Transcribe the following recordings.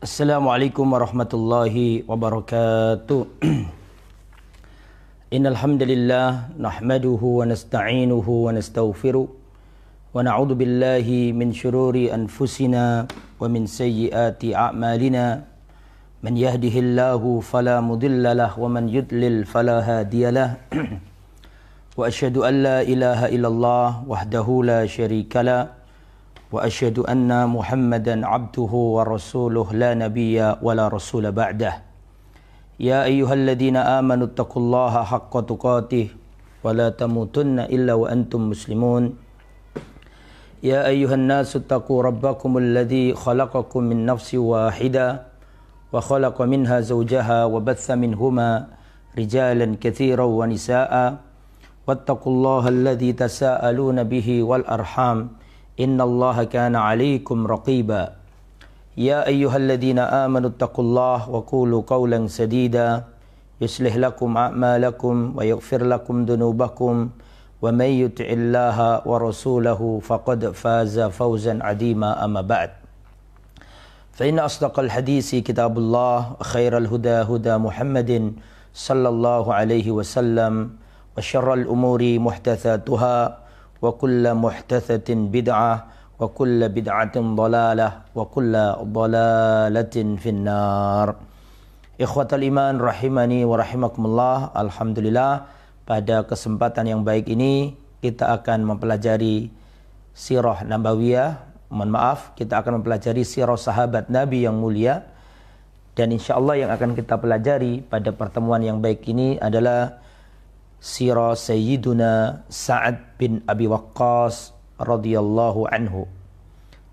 Assalamualaikum warahmatullahi wabarakatuh. Innal hamdalillah nahmaduhu wa nasta'inuhu wa nastaghfiruh wa na'udzu billahi min shururi anfusina wa min sayyiati a'malina. Man yahdihillahu fala mudilla lahu wa man yudlil fala hadiyalah. Wa asyhadu an la ilaha illallah wahdahu la syarikalah. Wa asyhadu anna Muhammadan abduhu wa rasuluh la nabiyya wa la rasula ba'dah. Ya ayyuhalladzina amanu taqullaha haqqa tuqatih wa la tamutunna illa wa antum muslimun. Ya ayyuhan nasu taqu rabbakumul ladzi khalaqakum min nafsin wahidah wa khalaqa minha zawjaha wa batha minhuma rijalan katsiran wa nisaa'a wattaqullaha alladzi tasaaluna bihi wal arham innallaha kana 'alaikum raqiba. Ya ayyuhalladzina amanu taqullaha wa qulu qawlan sadida yuslih lakum a'malakum wa yaghfir lakum dhunubakum wa may yuti'illaha wa rasulahu faqad faza fawzan 'azima amma ba'd. Fa inna asdaqal hadisi kitabullah wa khairal huda huda Muhammadin sallallahu alaihi wasallam wa syarral umuri muhdatsatuha wa kulla muhdatsatin bid'ah wa kulla bid'atin dhalalah wa kulla dhalalatin finnar. Ikhwatal iman rahimani wa rahimakumullah. Alhamdulillah, pada kesempatan yang baik ini kita akan mempelajari sirah nabawiyah. Kita akan mempelajari sirah sahabat Nabi yang mulia. Dan insyaallah yang akan kita pelajari pada pertemuan yang baik ini adalah sirah Sayyiduna Sa'ad bin Abi Waqqas radhiyallahu anhu.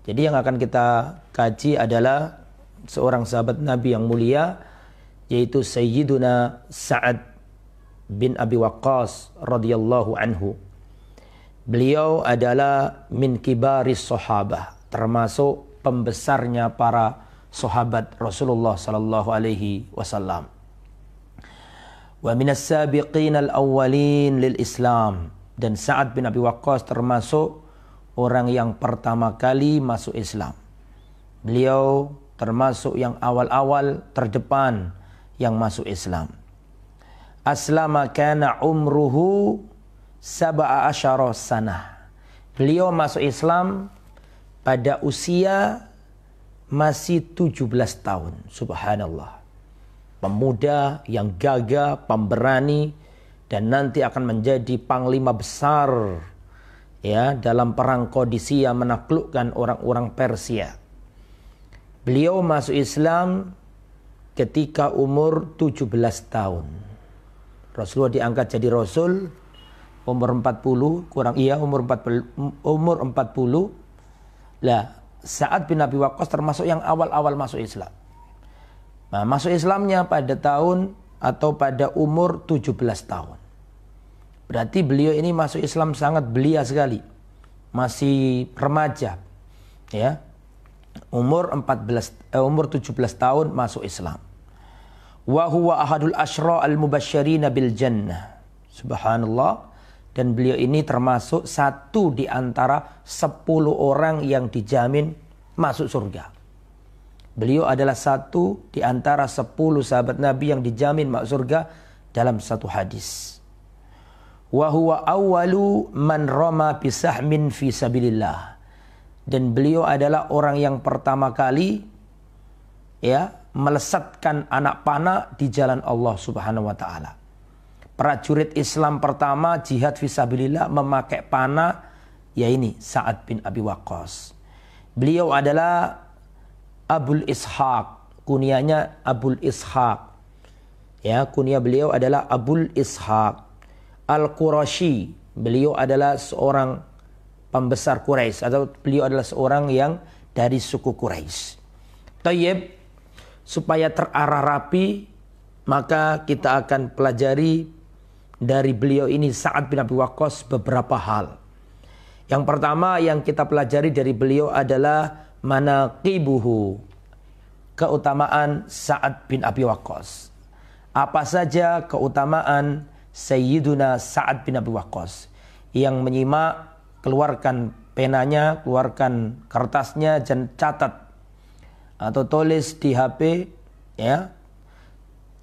Jadi yang akan kita kaji adalah seorang sahabat Nabi yang mulia, yaitu Sayyiduna Sa'ad bin Abi Waqqas radhiyallahu anhu. Beliau adalah min kibaris sahabah, termasuk pembesarnya para sahabat Rasulullah sallallahu alaihi wasallam. Wa minas sabiqin al-awwalin lil Islam, dan Sa'ad bin Abi Waqqas termasuk orang yang pertama kali masuk Islam. Beliau termasuk yang awal-awal terdepan yang masuk Islam. Aslama kana umruhu 17 sanah. Beliau masuk Islam pada usia masih 17 tahun. Subhanallah. Pemuda yang gagah, pemberani, dan nanti akan menjadi panglima besar ya dalam perang Qadisiyah menaklukkan orang-orang Persia. Beliau masuk Islam ketika umur 17 tahun. Rasulullah diangkat jadi rasul umur 40, umur 40. Lah, Sa'ad bin Abi Waqqas termasuk yang awal-awal masuk Islam. Nah, masuk Islamnya pada tahun atau pada umur 17 tahun. Berarti beliau ini masuk Islam sangat belia sekali. Masih remaja. Ya. Umur 17 tahun masuk Islam. Wa huwa ahadul asyra al-mubasysyirin bil jannah. Subhanallah. Dan beliau ini termasuk satu di antara 10 orang yang dijamin masuk surga. Beliau adalah satu di antara 10 sahabat Nabi yang dijamin masuk surga dalam satu hadis. Wa huwa awwalu man rama bisahmin fi sabilillah. Dan beliau adalah orang yang pertama kali ya melesatkan anak panah di jalan Allah Subhanahu wa taala. Prajurit Islam pertama jihad fi sabilillah memakai panah, ya ini Sa'ad bin Abi Waqqas. Beliau adalah Abul Ishaq, kunyanya Abul Ishaq. Ya, kunyah beliau adalah Abul Ishaq Al-Qurashi. Beliau adalah seorang pembesar Quraisy, atau beliau adalah seorang yang dari suku Quraisy. Tayyib, supaya terarah rapi, maka kita akan pelajari dari beliau ini Sa'ad bin Abi Waqqas beberapa hal. Yang pertama yang kita pelajari dari beliau adalah manaqibuhu, keutamaan Sa'ad bin Abi Waqqas. Apa saja keutamaan Sayyiduna Sa'ad bin Abi Waqqas? Yang menyimak, keluarkan penanya, keluarkan kertasnya dan catat atau tulis di HP, ya.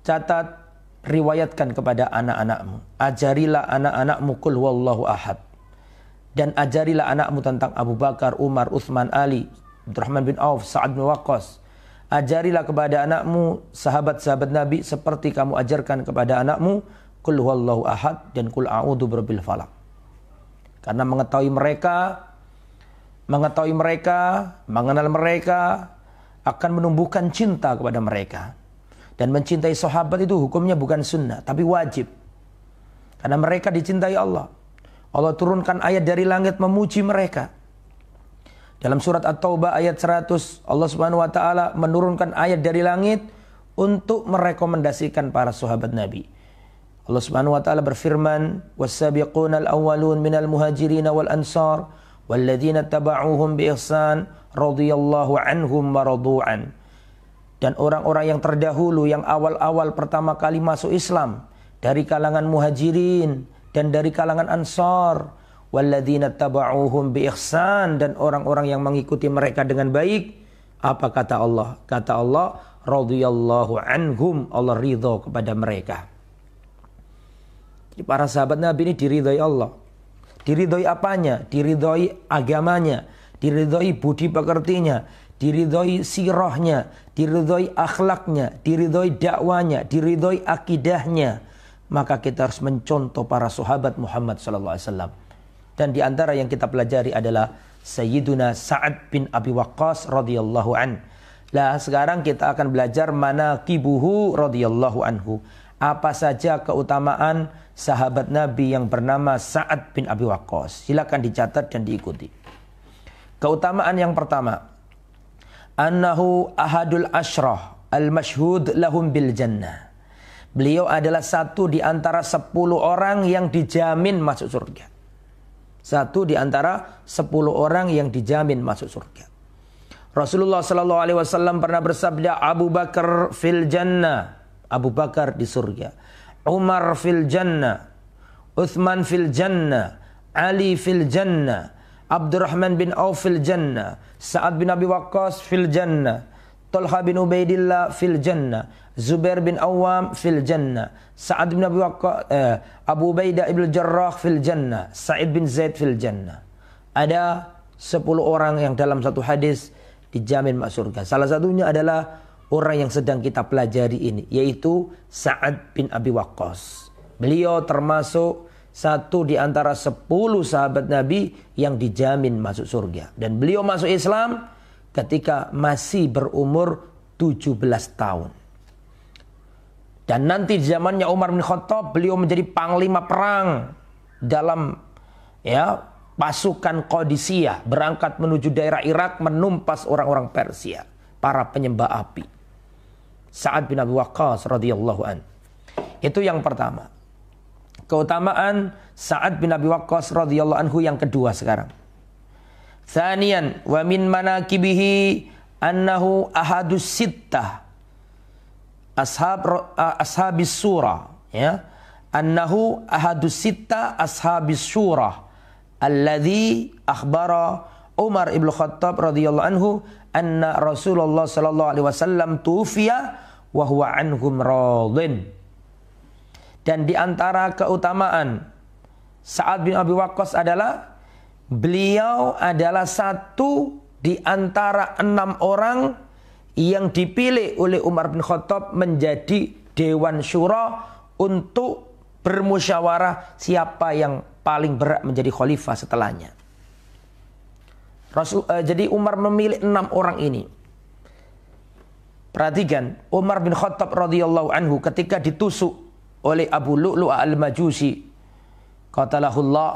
Catat, riwayatkan kepada anak-anakmu. Ajarilah anak-anakmu qul huwallahu ahad. Dan ajarilah anakmu tentang Abu Bakar, Umar, Utsman, Ali, Abdurrahman bin Auf, Sa'ad bin Waqqas. Ajarilah kepada anakmu sahabat-sahabat Nabi seperti kamu ajarkan kepada anakmu qul huwallahu ahad dan qul a'udzu birabbil falaq. Karena mengetahui mereka, mengenal mereka akan menumbuhkan cinta kepada mereka. Dan mencintai sahabat itu hukumnya bukan sunnah, tapi wajib. Karena mereka dicintai Allah. Allah turunkan ayat dari langit memuji mereka. Dalam surat At-Taubah ayat 100, Allah Subhanahu wa taala menurunkan ayat dari langit untuk merekomendasikan para sahabat Nabi. Allah Subhanahu wa taala berfirman, "Was-sabiqunal awwalun minal muhajirin wal ansar walladzina tabauhum bi ihsan radhiyallahu anhum wa radu'an." Dan orang-orang yang terdahulu yang awal-awal pertama kali masuk Islam dari kalangan muhajirin dan dari kalangan ansar, walladzina tabauhum bi ihsan, dan orang-orang yang mengikuti mereka dengan baik. Apa kata Allah? Kata Allah, radhiyallahu anhum, Allah ridha kepada mereka. Jadi para sahabat Nabi ini diridhai Allah. Diridhai apanya? Diridhai agamanya, diridhai budi pekertinya, diridhai sirahnya, diridhai akhlaknya, diridhai dakwanya, diridhai akidahnya. Maka kita harus mencontoh para sahabat Muhammad sallallahu alaihi wasallam. Dan di antara yang kita pelajari adalah Sayyiduna Sa'ad bin Abi Waqqas radhiyallahu an. Lah sekarang kita akan belajar manaqibuhu radhiyallahu anhu. Apa saja keutamaan sahabat Nabi yang bernama Sa'ad bin Abi Waqqas. Silakan dicatat dan diikuti. Keutamaan yang pertama, annahu ahadul asyrah al-mashhud lahum bil jannah. Beliau adalah satu di antara 10 orang yang dijamin masuk surga. Satu di antara 10 orang yang dijamin masuk surga. Rasulullah sallallahu alaihi wasallam pernah bersabda, Abu Bakar fil jannah. Abu Bakar di surga. Umar fil jannah. Uthman fil jannah. Ali fil jannah. Abdurrahman bin Auf fil jannah. Sa'ad bin Abi Waqqas fil jannah. Talha bin Ubaidillah fil jannah. Zubair bin Awam fil jannah. Sa'ad bin Abi Waqqas, Abu Ubaidah ibn Jarrah fil jannah. Sa'id bin Zaid fil jannah. Ada 10 orang yang dalam satu hadis dijamin masuk surga. Salah satunya adalah orang yang sedang kita pelajari ini, yaitu Sa'ad bin Abi Waqqas. Beliau termasuk satu di antara 10 sahabat Nabi yang dijamin masuk surga. Dan beliau masuk Islam ketika masih berumur 17 tahun. Dan nanti di zamannya Umar bin Khattab, beliau menjadi panglima perang dalam pasukan Qadisiyah, berangkat menuju daerah Irak menumpas orang-orang Persia, para penyembah api. Sa'ad bin Abi Waqqas radhiyallahu an. Itu yang pertama. Keutamaan Sa'ad bin Abi Waqqas radhiyallahu anhu yang kedua sekarang. Tsaniyan wa min manaqibihi annahu ahadus sittah ashabis surah, ya. Annahu ahadus sittah ashabis surah alladzi akhbara Umar ibn Khattab radhiyallahu anhu anna Rasulullah sallallahu alaihi wasallam tufiya wa huwa anhum radin. Dan di antara keutamaan Sa'ad bin Abi Waqqas adalah beliau adalah satu di antara 6 orang yang dipilih oleh Umar bin Khattab menjadi Dewan Syura untuk bermusyawarah siapa yang paling berat menjadi khalifah setelahnya. Jadi Umar memilih 6 orang ini. Perhatikan, Umar bin Khattab radhiyallahu anhu ketika ditusuk oleh Abu Lu'lu' al-Majusi, qatalahullah,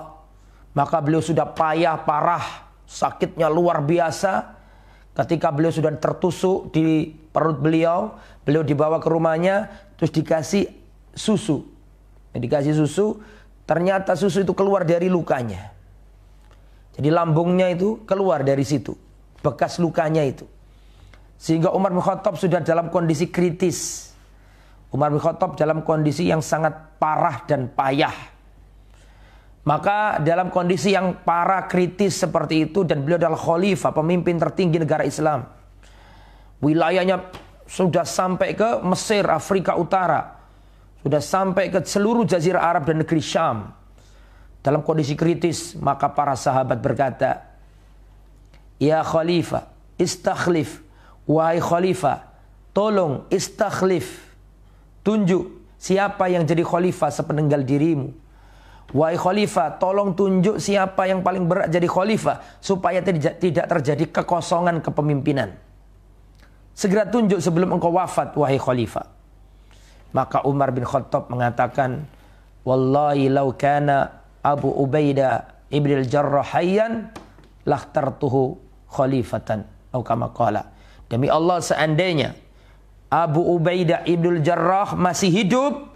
maka beliau sudah payah parah, sakitnya luar biasa. Ketika beliau sudah tertusuk di perut beliau, beliau dibawa ke rumahnya, terus dikasih susu. Dikasih susu, ternyata susu itu keluar dari lukanya. Jadi lambungnya itu keluar dari situ, bekas lukanya itu. Sehingga Umar bin Khattab sudah dalam kondisi kritis. Umar bin Khattab dalam kondisi yang sangat parah dan payah. Maka dalam kondisi yang parah kritis seperti itu, dan beliau adalah khalifah, pemimpin tertinggi negara Islam. Wilayahnya sudah sampai ke Mesir, Afrika Utara. Sudah sampai ke seluruh jazirah Arab dan negeri Syam. Dalam kondisi kritis, maka para sahabat berkata, "Ya Khalifah, istakhlif." Wahai Khalifah, tolong istakhlif. Tunjuk siapa yang jadi khalifah sepeninggal dirimu. Wahai Khalifah, tolong tunjuk siapa yang paling berat jadi khalifah, supaya tidak terjadi kekosongan kepemimpinan. Segera tunjuk sebelum engkau wafat, wahai Khalifah. Maka Umar bin Khattab mengatakan, "Wallahi law kana Abu Ubaidah ibn al-Jarrah hayyan lakhtartuhu khalifatan." Atau kama qala. Demi Allah, seandainya Abu Ubaidah ibn al-Jarrah masih hidup,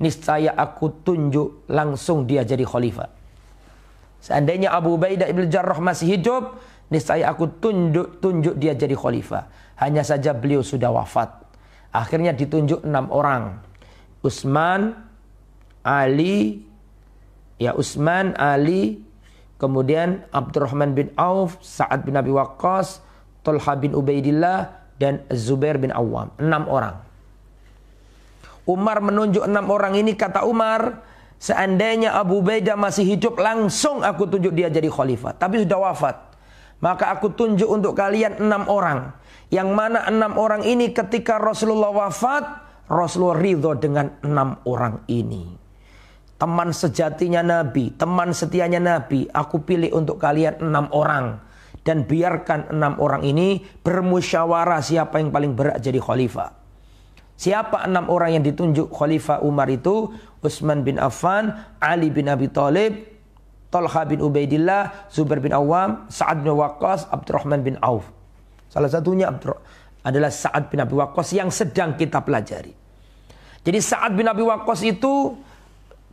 niscaya aku tunjuk langsung dia jadi khalifah. Seandainya Abu Ubaidah ibn al-Jarrah masih hidup, niscaya aku tunjuk dia jadi khalifah. Hanya saja beliau sudah wafat. Akhirnya ditunjuk 6 orang. Utsman, Ali, kemudian Abdurrahman bin Auf, Sa'ad bin Abi Waqqas, Talha bin Ubaidillah, dan Zubair bin Awam. 6 orang. Umar menunjuk 6 orang ini, kata Umar, seandainya Abu Ubaidah masih hidup, langsung aku tunjuk dia jadi khalifah. Tapi sudah wafat. Maka aku tunjuk untuk kalian 6 orang. Yang mana 6 orang ini ketika Rasulullah wafat, Rasulullah ridho dengan 6 orang ini. Teman sejatinya Nabi, teman setianya Nabi, aku pilih untuk kalian 6 orang. Dan biarkan 6 orang ini bermusyawarah siapa yang paling berat jadi khalifah. Siapa 6 orang yang ditunjuk khalifah Umar itu? Utsman bin Affan, Ali bin Abi Thalib, Talha bin Ubaidillah, Zubair bin Awam, Sa'ad bin Waqqas, Abdurrahman bin Auf. Salah satunya adalah Sa'ad bin Abi Waqqas yang sedang kita pelajari. Jadi Sa'ad bin Abi Waqqas itu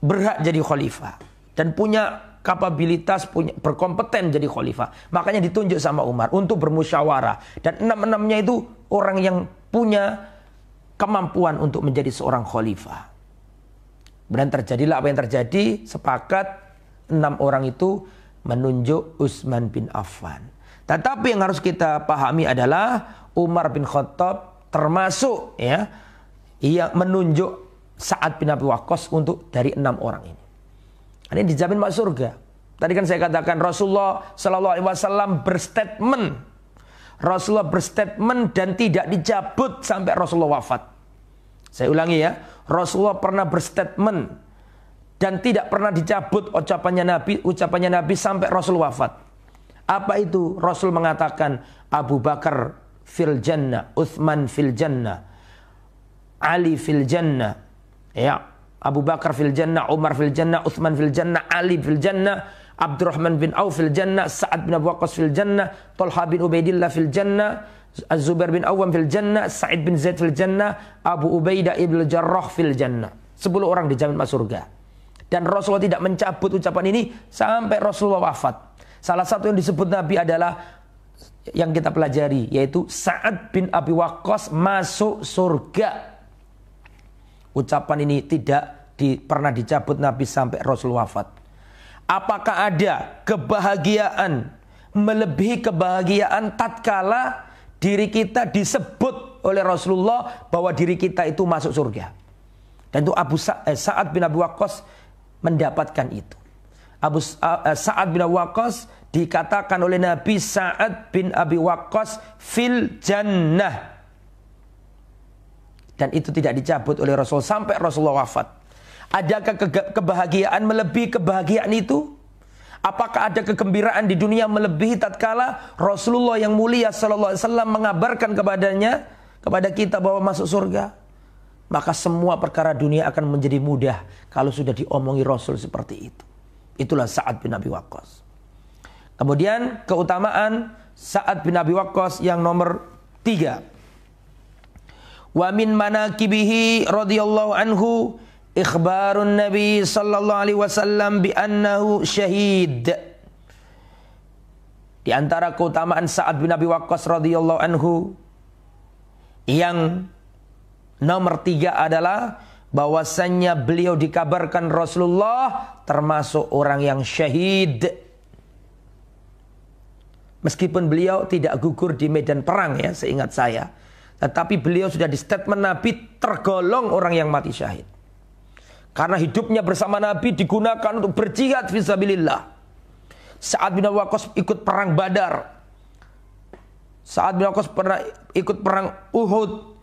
berhak jadi khalifah dan punya kapabilitas, berkompeten jadi khalifah. Makanya ditunjuk sama Umar untuk bermusyawarah. Dan 6-6-nya itu orang yang punya kemampuan untuk menjadi seorang khalifah. Kemudian terjadilah apa yang terjadi. Sepakat 6 orang itu menunjuk Utsman bin Affan. Tetapi yang harus kita pahami adalah Umar bin Khattab termasuk ia menunjuk Sa'ad bin Abi Waqqas untuk dari 6 orang ini. Ini dijamin masuk surga. Tadi kan saya katakan Rasulullah Sallallahu Alaihi Wasallam berstatement. Rasulullah berstatement dan tidak dicabut sampai Rasulullah wafat. Saya ulangi ya, Rasulullah pernah berstatement dan tidak pernah dicabut ucapannya Nabi sampai Rasul wafat. Apa itu? Rasul mengatakan Abu Bakar fil jannah, Utsman fil jannah, Ali fil jannah, ya, Abu Bakar fil jannah, Umar fil jannah, Utsman fil jannah, Ali fil jannah, Abdurrahman bin Auf fil jannah, Sa'ad bin Abi Waqqas fil jannah, Talha bin Ubaidillah fil jannah, Az-Zubair bin Awam fil jannah, Sa'id bin Zaid fil jannah, Abu Ubaidah ibn al-Jarrah fil jannah. 10 orang dijamin masuk surga. Dan Rasulullah tidak mencabut ucapan ini sampai Rasulullah wafat. Salah satu yang disebut Nabi adalah yang kita pelajari, yaitu Sa'ad bin Abi Waqqas masuk surga. Ucapan ini tidak pernah dicabut Nabi sampai Rasul wafat. Apakah ada kebahagiaan melebihi kebahagiaan tatkala diri kita disebut oleh Rasulullah bahwa diri kita itu masuk surga? Dan itu Sa'ad bin Abi Waqqas mendapatkan itu. Sa'ad bin Abi Waqqas dikatakan oleh Nabi Sa'ad bin Abi Waqqas fil jannah. Dan itu tidak dicabut oleh Rasul sampai Rasulullah wafat. Adakah kebahagiaan melebihi kebahagiaan itu? Apakah ada kegembiraan di dunia melebihi tatkala Rasulullah yang mulia sallallahu alaihi wasallam mengabarkan kepada kita bahwa masuk surga? Maka semua perkara dunia akan menjadi mudah kalau sudah diomongi Rasul seperti itu. Itulah Sa'ad bin Abi Waqqas. Kemudian keutamaan Sa'ad bin Abi Waqqas yang nomor 3. Wa min manaqibihi radhiyallahu anhu ikhbarun Nabi sallallahu alaihi wasallam bi annahu syahid. Di antara keutamaan Sa'ad bin Abi Waqqas radhiyallahu anhu yang nomor 3 adalah bahwasannya beliau dikabarkan Rasulullah termasuk orang yang syahid. Meskipun beliau tidak gugur di medan perang ya, seingat saya. Tetapi beliau sudah di statement Nabi tergolong orang yang mati syahid. Karena hidupnya bersama Nabi digunakan untuk berjihad fisabilillah. Sa'ad bin Abi Waqqas ikut perang Badar. Sa'ad bin Abi Waqqas pernah ikut perang Uhud.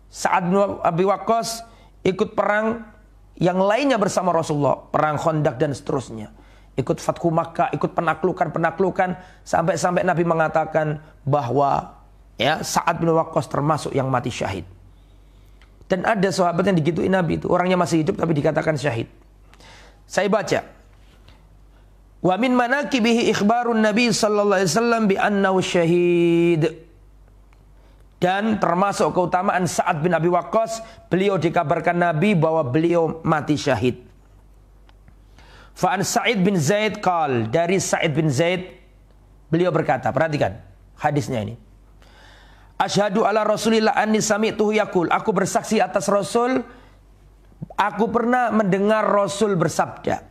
Sa'ad bin Abi Waqqas ikut perang yang lainnya bersama Rasulullah, perang Khandaq dan seterusnya. Ikut Fathu Makkah, ikut penaklukan sampai Nabi mengatakan bahwa ya Sa'ad bin Waqqas termasuk yang mati syahid. Dan ada sahabat yang digituin Nabi itu, orangnya masih hidup tapi dikatakan syahid. Saya baca. Wa min manaqibihi ikhbarun Nabi sallallahu alaihi wasallam bi annahu syahid. Dan termasuk keutamaan Sa'ad bin Abi Waqqas, beliau dikabarkan Nabi bahwa beliau mati syahid. Fa'an Sa'id bin Zaid qal, dari Sa'id bin Zaid beliau berkata, perhatikan hadisnya ini. Asyhadu ala Rasulillah anni sami'tuhu yaqul, aku bersaksi atas Rasul, aku pernah mendengar Rasul bersabda,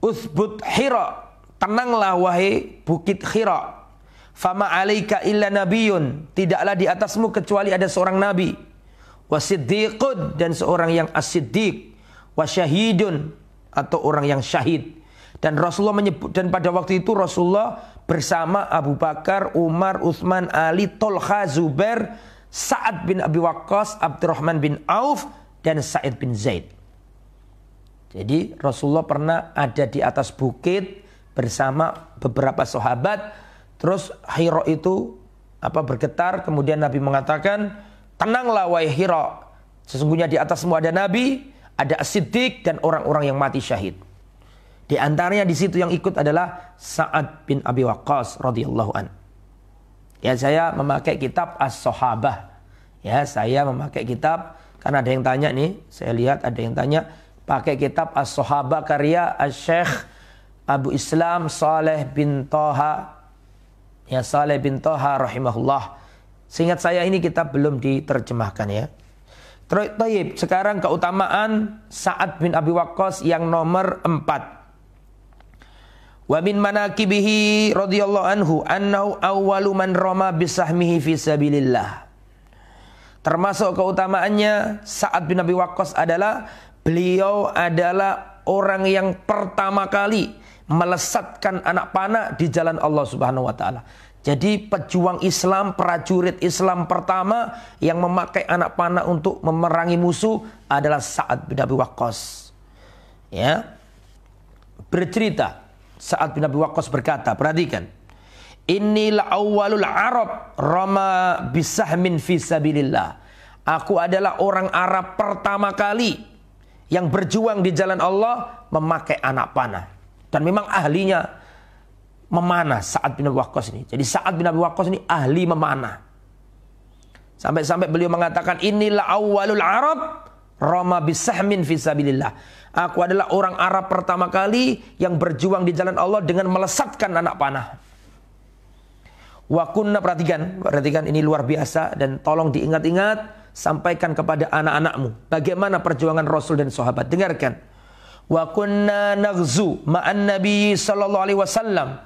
Uthbut Hira, tenanglah wahai bukit Hira. Fama alaika illa nabiyun, tidaklah di atasmu kecuali ada seorang nabi. Wasiddiqun, dan seorang yang as-siddiq. Wasyahidun, atau orang yang syahid. Dan Rasulullah menyebut, dan pada waktu itu Rasulullah bersama Abu Bakar, Umar, Utsman, Ali, Tolha, Zubair, Sa'ad bin Abi Waqqas, Abdurrahman bin Auf, dan Sa'id bin Zaid. Jadi Rasulullah pernah ada di atas bukit bersama beberapa sahabat. Terus Hira itu bergetar, kemudian Nabi mengatakan, tenanglah wahai Hira, sesungguhnya di atasmu ada Nabi, ada As-Siddiq, dan orang-orang yang mati syahid. Di antaranya di situ yang ikut adalah Sa'ad bin Abi Waqqas radhiyallahu an. Ya, saya memakai kitab As-Sahabah. Ya, saya memakai kitab karena ada yang tanya nih, saya lihat ada yang tanya, pakai kitab As-Sahabah karya Asy-Syaikh Abu Islam Saleh bin Thaha. Ya, Saleh bin Thaha rahimahullah. Seingat saya ini kitab belum diterjemahkan ya. Tayyib, sekarang keutamaan Sa'ad bin Abi Waqqas yang nomor 4. Wa min manaqibihi radhiyallahu anhu annahu awwalu man rama bisahmihi fi sabilillah. Termasuk keutamaannya Sa'ad bin Abi Waqqas adalah beliau adalah orang yang pertama kali melesatkan anak panah di jalan Allah Subhanahu wa taala. Jadi pejuang Islam, prajurit Islam pertama yang memakai anak panah untuk memerangi musuh adalah Sa'ad bin Abi Waqqas. Ya. Bercerita, Sa'ad bin Abi Waqqas berkata, perhatikan. Innil awwalul Arab rama bisahmin fi sabilillah. Aku adalah orang Arab pertama kali yang berjuang di jalan Allah memakai anak panah. Dan memang ahlinya memanah Sa'ad bin Abi Waqqas ini. Jadi Sa'ad bin Abi Waqqas ini ahli memanah. Sampai-sampai beliau mengatakan, inilah awwalul Arab rama bisahmin fi sabilillah. Aku adalah orang Arab pertama kali yang berjuang di jalan Allah dengan melesatkan anak panah. Wa kunna, perhatikan ini luar biasa dan tolong diingat-ingat, sampaikan kepada anak-anakmu bagaimana perjuangan Rasul dan sahabat. Dengarkan. Wa kunna naghzu ma'an Nabi sallallahu alaihi wasallam.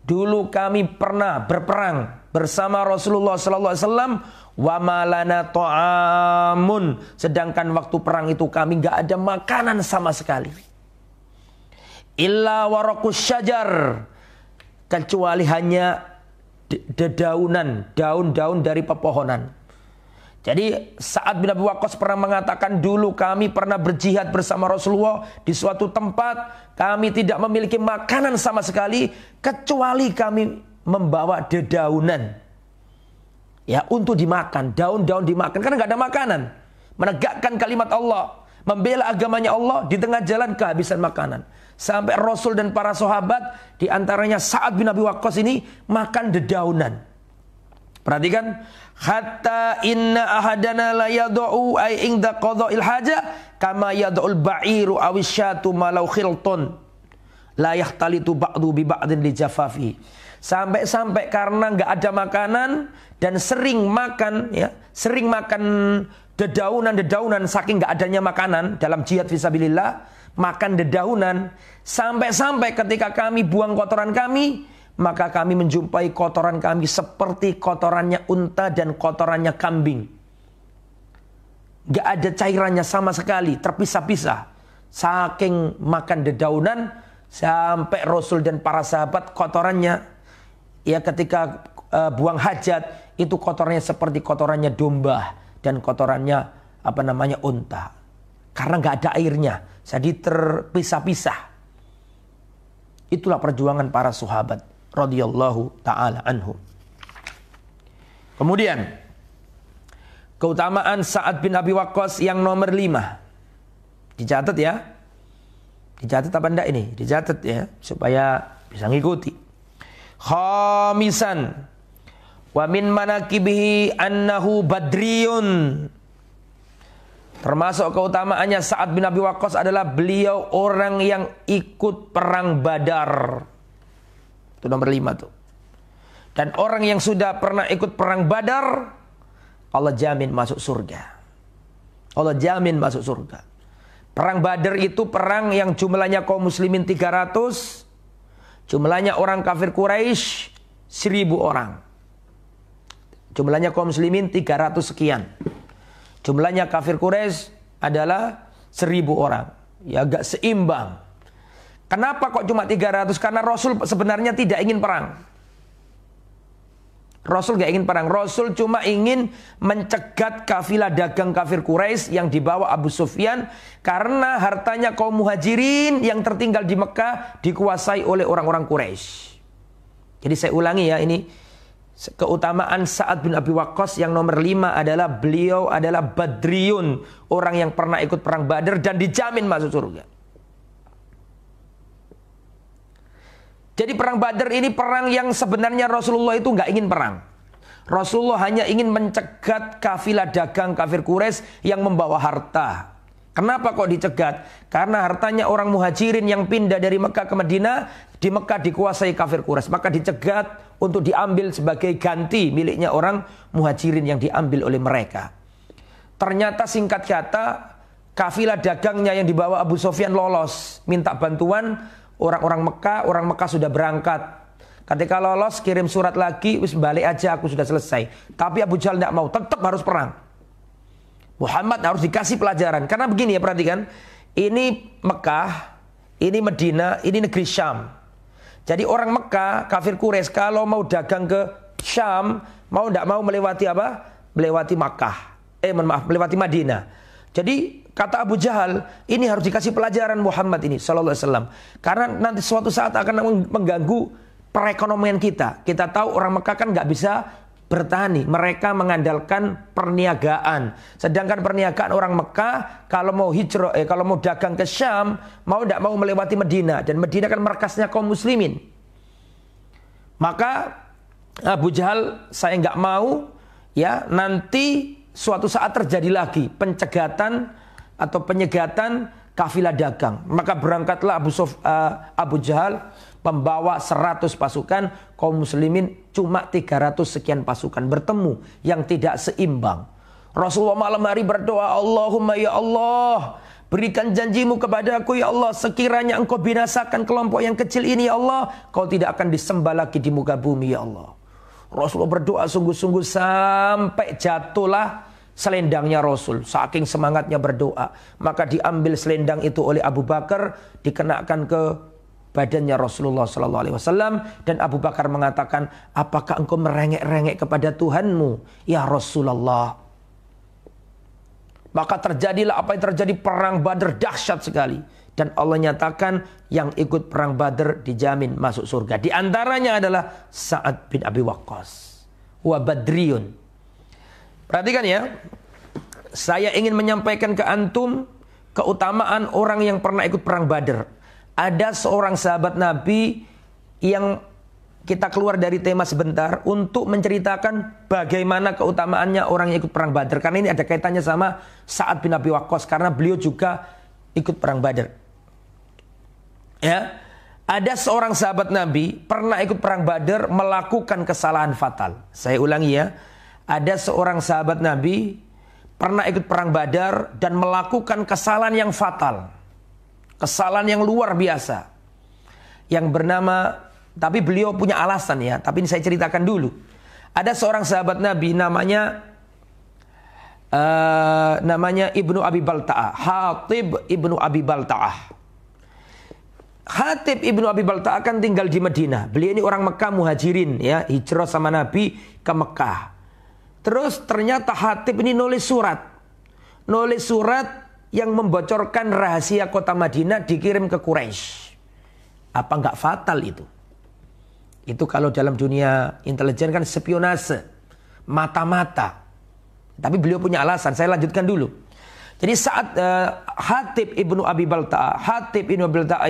Dulu kami pernah berperang bersama Rasulullah sallallahu alaihi wasallam, wa malana ta'amun, sedangkan waktu perang itu kami enggak ada makanan sama sekali. Illa waraqus syajar, kecuali hanya dedaunan, daun-daun dari pepohonan. Jadi Sa'ad bin Abi Waqqas pernah mengatakan, dulu kami pernah berjihad bersama Rasulullah di suatu tempat, kami tidak memiliki makanan sama sekali kecuali kami membawa dedaunan ya untuk dimakan, daun-daun dimakan karena nggak ada makanan. Menegakkan kalimat Allah, membela agamanya Allah di tengah jalan kehabisan makanan. Sampai Rasul dan para sahabat, di antaranya Sa'ad bin Abi Waqqas ini makan dedaunan. Perhatikan, hatta inna ahadana la yad'u ay inda qada'il haja kama yad'ul ba'iru awisyatu malau khilton la yahtalitu ba'du bi ba'din li jafafi. Sampai karena enggak ada makanan dan sering makan dedaunan saking enggak adanya makanan dalam jihad fisabilillah, makan dedaunan sampai ketika kami buang kotoran kami, maka kami menjumpai kotoran kami seperti kotorannya unta dan kotorannya kambing. Gak ada cairannya sama sekali, terpisah-pisah. Saking makan dedaunan, sampai Rasul dan para sahabat kotorannya, ya ketika buang hajat, itu kotorannya seperti kotorannya domba dan kotorannya unta. Karena gak ada airnya, jadi terpisah-pisah. Itulah perjuangan para sahabat radhiyallahu taala anhum. Kemudian keutamaan Sa'ad bin Abi Waqqas yang nomor 5. Dicatat ya. Dicatat apa enggak ini? Dicatat ya supaya bisa ngikuti. Khamisan wa min manaqibihi annahu badriyun. Termasuk keutamaannya Sa'ad bin Abi Waqqas adalah beliau orang yang ikut perang Badar. Itu nomor 5 tuh. Dan orang yang sudah pernah ikut perang Badar, Allah jamin masuk surga. Allah jamin masuk surga. Perang Badar itu perang yang jumlahnya kaum muslimin 300. Jumlahnya orang kafir Quraisy 1000 orang. Jumlahnya kaum muslimin 300 sekian. Jumlahnya kafir Quraisy adalah 1000 orang. Ya agak seimbang. Kenapa kok cuma 300? Karena Rasul sebenarnya tidak ingin perang. Rasul gak ingin perang. Rasul cuma ingin mencegat kafilah dagang kafir Quraisy yang dibawa Abu Sufyan. Karena hartanya kaum muhajirin yang tertinggal di Mekah dikuasai oleh orang-orang Quraisy. Jadi saya ulangi ya, ini keutamaan Sa'ad bin Abi Waqqas yang nomor 5 adalah beliau adalah badriyun. Orang yang pernah ikut perang Badar dan dijamin masuk surga. Jadi perang Badar ini perang yang sebenarnya Rasulullah itu nggak ingin perang. Rasulullah hanya ingin mencegat kafilah dagang kafir Quraisy yang membawa harta. Kenapa kok dicegat? Karena hartanya orang muhajirin yang pindah dari Mekah ke Madinah, di Mekah dikuasai kafir Quraisy. Maka dicegat untuk diambil sebagai ganti miliknya orang muhajirin yang diambil oleh mereka. Ternyata singkat kata, kafilah dagangnya yang dibawa Abu Sufyan lolos, minta bantuan. Orang Mekah sudah berangkat. Ketika lolos kirim surat lagi, wis balik aja, aku sudah selesai. Tapi Abu Jahal tidak mau, tetap harus perang. Muhammad harus dikasih pelajaran. Karena begini ya, perhatikan. Ini Mekah, ini Madinah, ini negeri Syam. Jadi orang Mekah, kafir Quraisy kalau mau dagang ke Syam, mau tidak mau melewati apa? Melewati Makkah. Melewati Madinah. Jadi kata Abu Jahal, ini harus dikasih pelajaran Muhammad ini sallallahu alaihi wasallam. Karena nanti suatu saat akan mengganggu perekonomian kita. Kita tahu orang Mekah kan nggak bisa bertani. Mereka mengandalkan perniagaan. Sedangkan perniagaan orang Mekah kalau mau hijrah, kalau mau dagang ke Syam, mau tidak mau melewati Madinah. Dan Madinah kan markasnya kaum muslimin. Maka Abu Jahal, saya nggak mau ya nanti suatu saat terjadi lagi pencegatan atau penyegatan kafilah dagang. Maka berangkatlah Abu Jahal membawa 100 pasukan, kaum muslimin cuma 300 sekian pasukan, bertemu yang tidak seimbang. Rasulullah malam hari berdoa, Allahumma ya Allah, berikan janjimu kepadaku ya Allah, sekiranya engkau binasakan kelompok yang kecil ini ya Allah, kau tidak akan disembah lagi di muka bumi ya Allah. Rasulullah berdoa sungguh-sungguh sampai jatuhlah selendangnya Rasul. Saking semangatnya berdoa, maka diambil selendang itu oleh Abu Bakar, dikenakan ke badannya Rasulullah sallallahu alaihi wasallam, dan Abu Bakar mengatakan, apakah engkau merengek-rengek kepada Tuhanmu ya Rasulullah? Maka terjadilah apa yang terjadi, perang Badar dahsyat sekali, dan Allah nyatakan yang ikut perang Badar dijamin masuk surga. Di antaranya adalah Sa'ad bin Abi Waqqas wa badriyun. Perhatikan ya, saya ingin menyampaikan ke antum keutamaan orang yang pernah ikut perang Badar. Ada seorang sahabat Nabi yang kita keluar dari tema sebentar untuk menceritakan bagaimana keutamaannya orang yang ikut perang Badar. Karena ini ada kaitannya sama Sa'ad bin Abi Waqqas, karena beliau juga ikut perang Badar. Ya, ada seorang sahabat Nabi pernah ikut perang Badar melakukan kesalahan fatal. Saya ulangi ya. Ada seorang sahabat Nabi pernah ikut perang Badar dan melakukan kesalahan yang fatal. Kesalahan yang luar biasa. Yang bernama Tapi beliau punya alasan ya. Tapi ini saya ceritakan dulu. Ada seorang sahabat Nabi namanya Ibnu Abi Balta'ah. Hatib Ibnu Abi Balta'ah. Hatib Ibnu Abi Balta'ah kan tinggal di Madinah. Beliau ini orang Mekah muhajirin ya, hijrah sama Nabi ke Mekah. Terus ternyata Hatib ini nulis surat. Nulis surat yang membocorkan rahasia kota Madinah dikirim ke Quraisy. Apa enggak fatal itu? Itu kalau dalam dunia intelijen kan spionase, mata-mata. Tapi beliau punya alasan, saya lanjutkan dulu. Jadi saat Hatib Ibnu Abi Balta'ah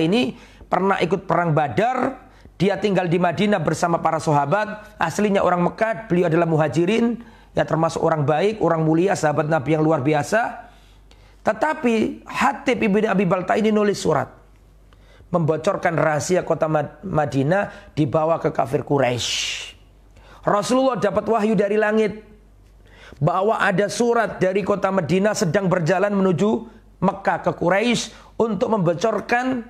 ini pernah ikut perang Badar. Dia tinggal di Madinah bersama para sahabat. Aslinya orang Mekah, beliau adalah muhajirin. Ya termasuk orang baik, orang mulia, sahabat Nabi yang luar biasa. Tetapi Hatib Ibnu Abi Balta'ah ini nulis surat. Membocorkan rahasia kota Madinah dibawa ke kafir Quraisy. Rasulullah dapat wahyu dari langit bahwa ada surat dari kota Madinah sedang berjalan menuju Mekah ke Quraisy untuk membocorkan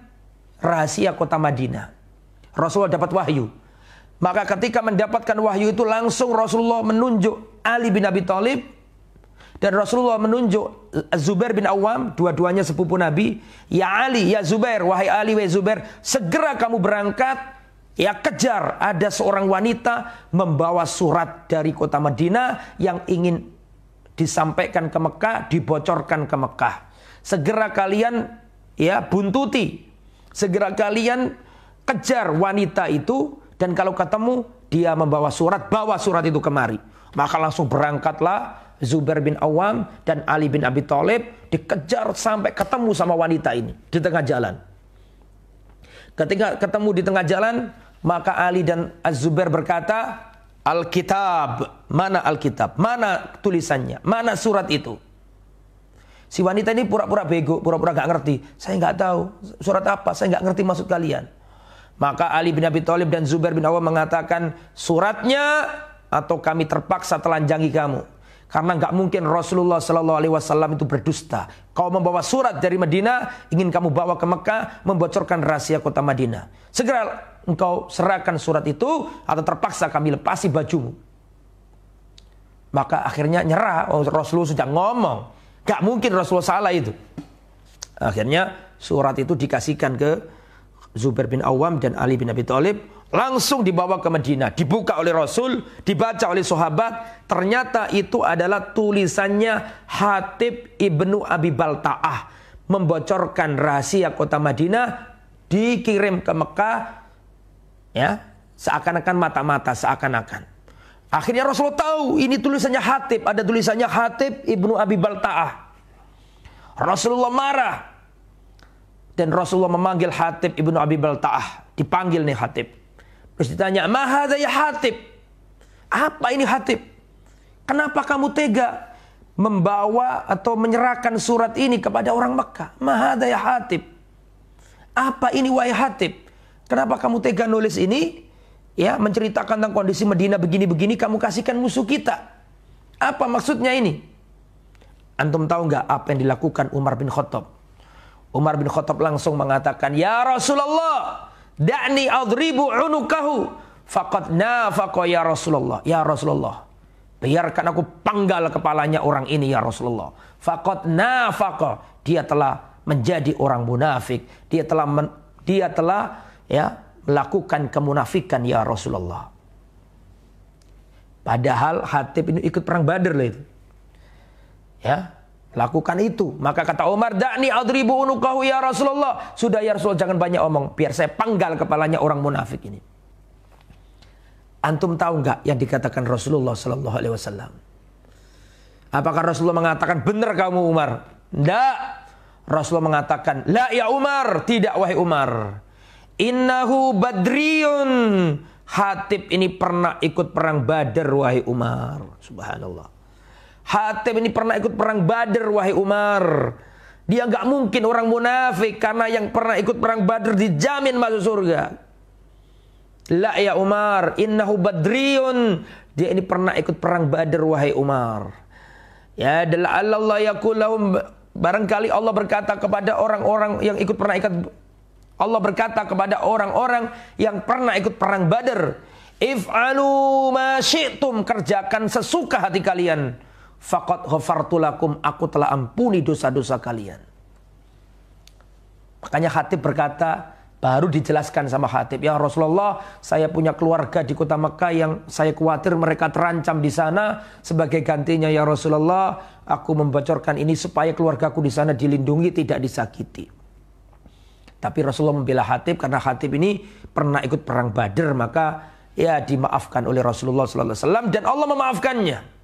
rahasia kota Madinah. Rasulullah dapat wahyu. Maka ketika mendapatkan wahyu itu langsung Rasulullah menunjuk Ali bin Abi Thalib dan Rasulullah menunjuk Zubair bin Awam, dua-duanya sepupu Nabi. Ya Ali, ya Zubair, wahai Ali, wahai Zubair, segera kamu berangkat. Ya kejar, ada seorang wanita membawa surat dari kota Madinah yang ingin disampaikan ke Mekah, dibocorkan ke Mekah. Segera kalian ya buntuti, segera kalian kejar wanita itu, dan kalau ketemu dia membawa surat, bawa surat itu kemari. Maka langsung berangkatlah Zubair bin Awam dan Ali bin Abi Thalib, dikejar sampai ketemu sama wanita ini di tengah jalan. Ketika ketemu di tengah jalan, maka Ali dan Az-Zubair berkata, Alkitab, mana Alkitab? Mana tulisannya? Mana surat itu? Si wanita ini pura-pura bego, pura-pura gak ngerti. Saya gak tahu surat apa, saya gak ngerti maksud kalian. Maka Ali bin Abi Thalib dan Zubair bin Awam mengatakan, suratnya atau kami terpaksa telanjangi kamu. Karena gak mungkin Rasulullah SAW itu berdusta. Kau membawa surat dari Madinah, ingin kamu bawa ke Mekah, membocorkan rahasia kota Madinah. Segera engkau serahkan surat itu, atau terpaksa kami lepasi bajumu. Maka akhirnya nyerah. Rasulullah sudah ngomong, gak mungkin Rasulullah salah itu. Akhirnya surat itu dikasihkan ke Zubair bin Awam dan Ali bin Abi Thalib. Langsung dibawa ke Madinah, dibuka oleh Rasul, dibaca oleh sahabat. Ternyata itu adalah tulisannya Hatib Ibnu Abi Balta'ah, membocorkan rahasia kota Madinah, dikirim ke Mekah, ya seakan-akan mata-mata, seakan-akan. Akhirnya Rasulullah tahu ini tulisannya Hatib, ada tulisannya Hatib Ibnu Abi Balta'ah. Rasulullah marah dan Rasulullah memanggil Hatib Ibnu Abi Balta'ah. Dipanggil nih Hatib. Terus ditanya, "Ma hadza ya Hatib?" Apa ini Hatib? Kenapa kamu tega membawa atau menyerahkan surat ini kepada orang Mekah? Ma hadza ya Hatib? Apa ini wahai Hatib? Kenapa kamu tega nulis ini? Ya, menceritakan tentang kondisi Madinah begini-begini, kamu kasihkan musuh kita. Apa maksudnya ini? Antum tahu nggak apa yang dilakukan Umar bin Khattab? Umar bin Khattab langsung mengatakan, "Ya Rasulullah, da'ni adribu unukahu faqad nafaqa ya Rasulullah." Ya Rasulullah, biarkan aku panggal kepalanya orang ini ya Rasulullah. Faqad nafaqa, dia telah menjadi orang munafik. Dia telah ya melakukan kemunafikan ya Rasulullah. Padahal Hatib ini ikut perang Badar loh itu. Ya, lakukan itu. Maka kata Umar, "Da'ni adribu unukahu ya Rasulullah." Sudah ya Rasul, jangan banyak omong, biar saya panggal kepalanya orang munafik ini. Antum tahu enggak yang dikatakan Rasulullah sallallahu alaihi wasallam? Apakah Rasulullah mengatakan, "Benar kamu Umar"? Enggak. Rasulullah mengatakan, "La ya Umar," tidak wahai Umar. "Innahu badriyun." Hatib ini pernah ikut perang Badar wahai Umar. Subhanallah. Hatib ini pernah ikut perang Badar wahai Umar. Dia nggak mungkin orang munafik, karena yang pernah ikut perang Badar dijamin masuk surga. La ya Umar, innahu badriyun. Dia ini pernah ikut perang Badar wahai Umar. Ya, Allah yaqul lahum, barangkali Allah berkata kepada orang-orang yang pernah ikut Allah berkata kepada orang-orang yang pernah ikut perang Badar, if'alu ma syi'tum, kerjakan sesuka hati kalian. Faqad ghafartu lakum, aku telah ampuni dosa-dosa kalian. Makanya Khatib berkata, baru dijelaskan sama Khatib, ya Rasulullah, saya punya keluarga di kota Mekah yang saya khawatir mereka terancam di sana. Sebagai gantinya ya Rasulullah, aku membocorkan ini supaya keluargaku di sana dilindungi, tidak disakiti. Tapi Rasulullah membela Khatib karena Khatib ini pernah ikut perang Badar, maka ya dimaafkan oleh Rasulullah SAW dan Allah memaafkannya.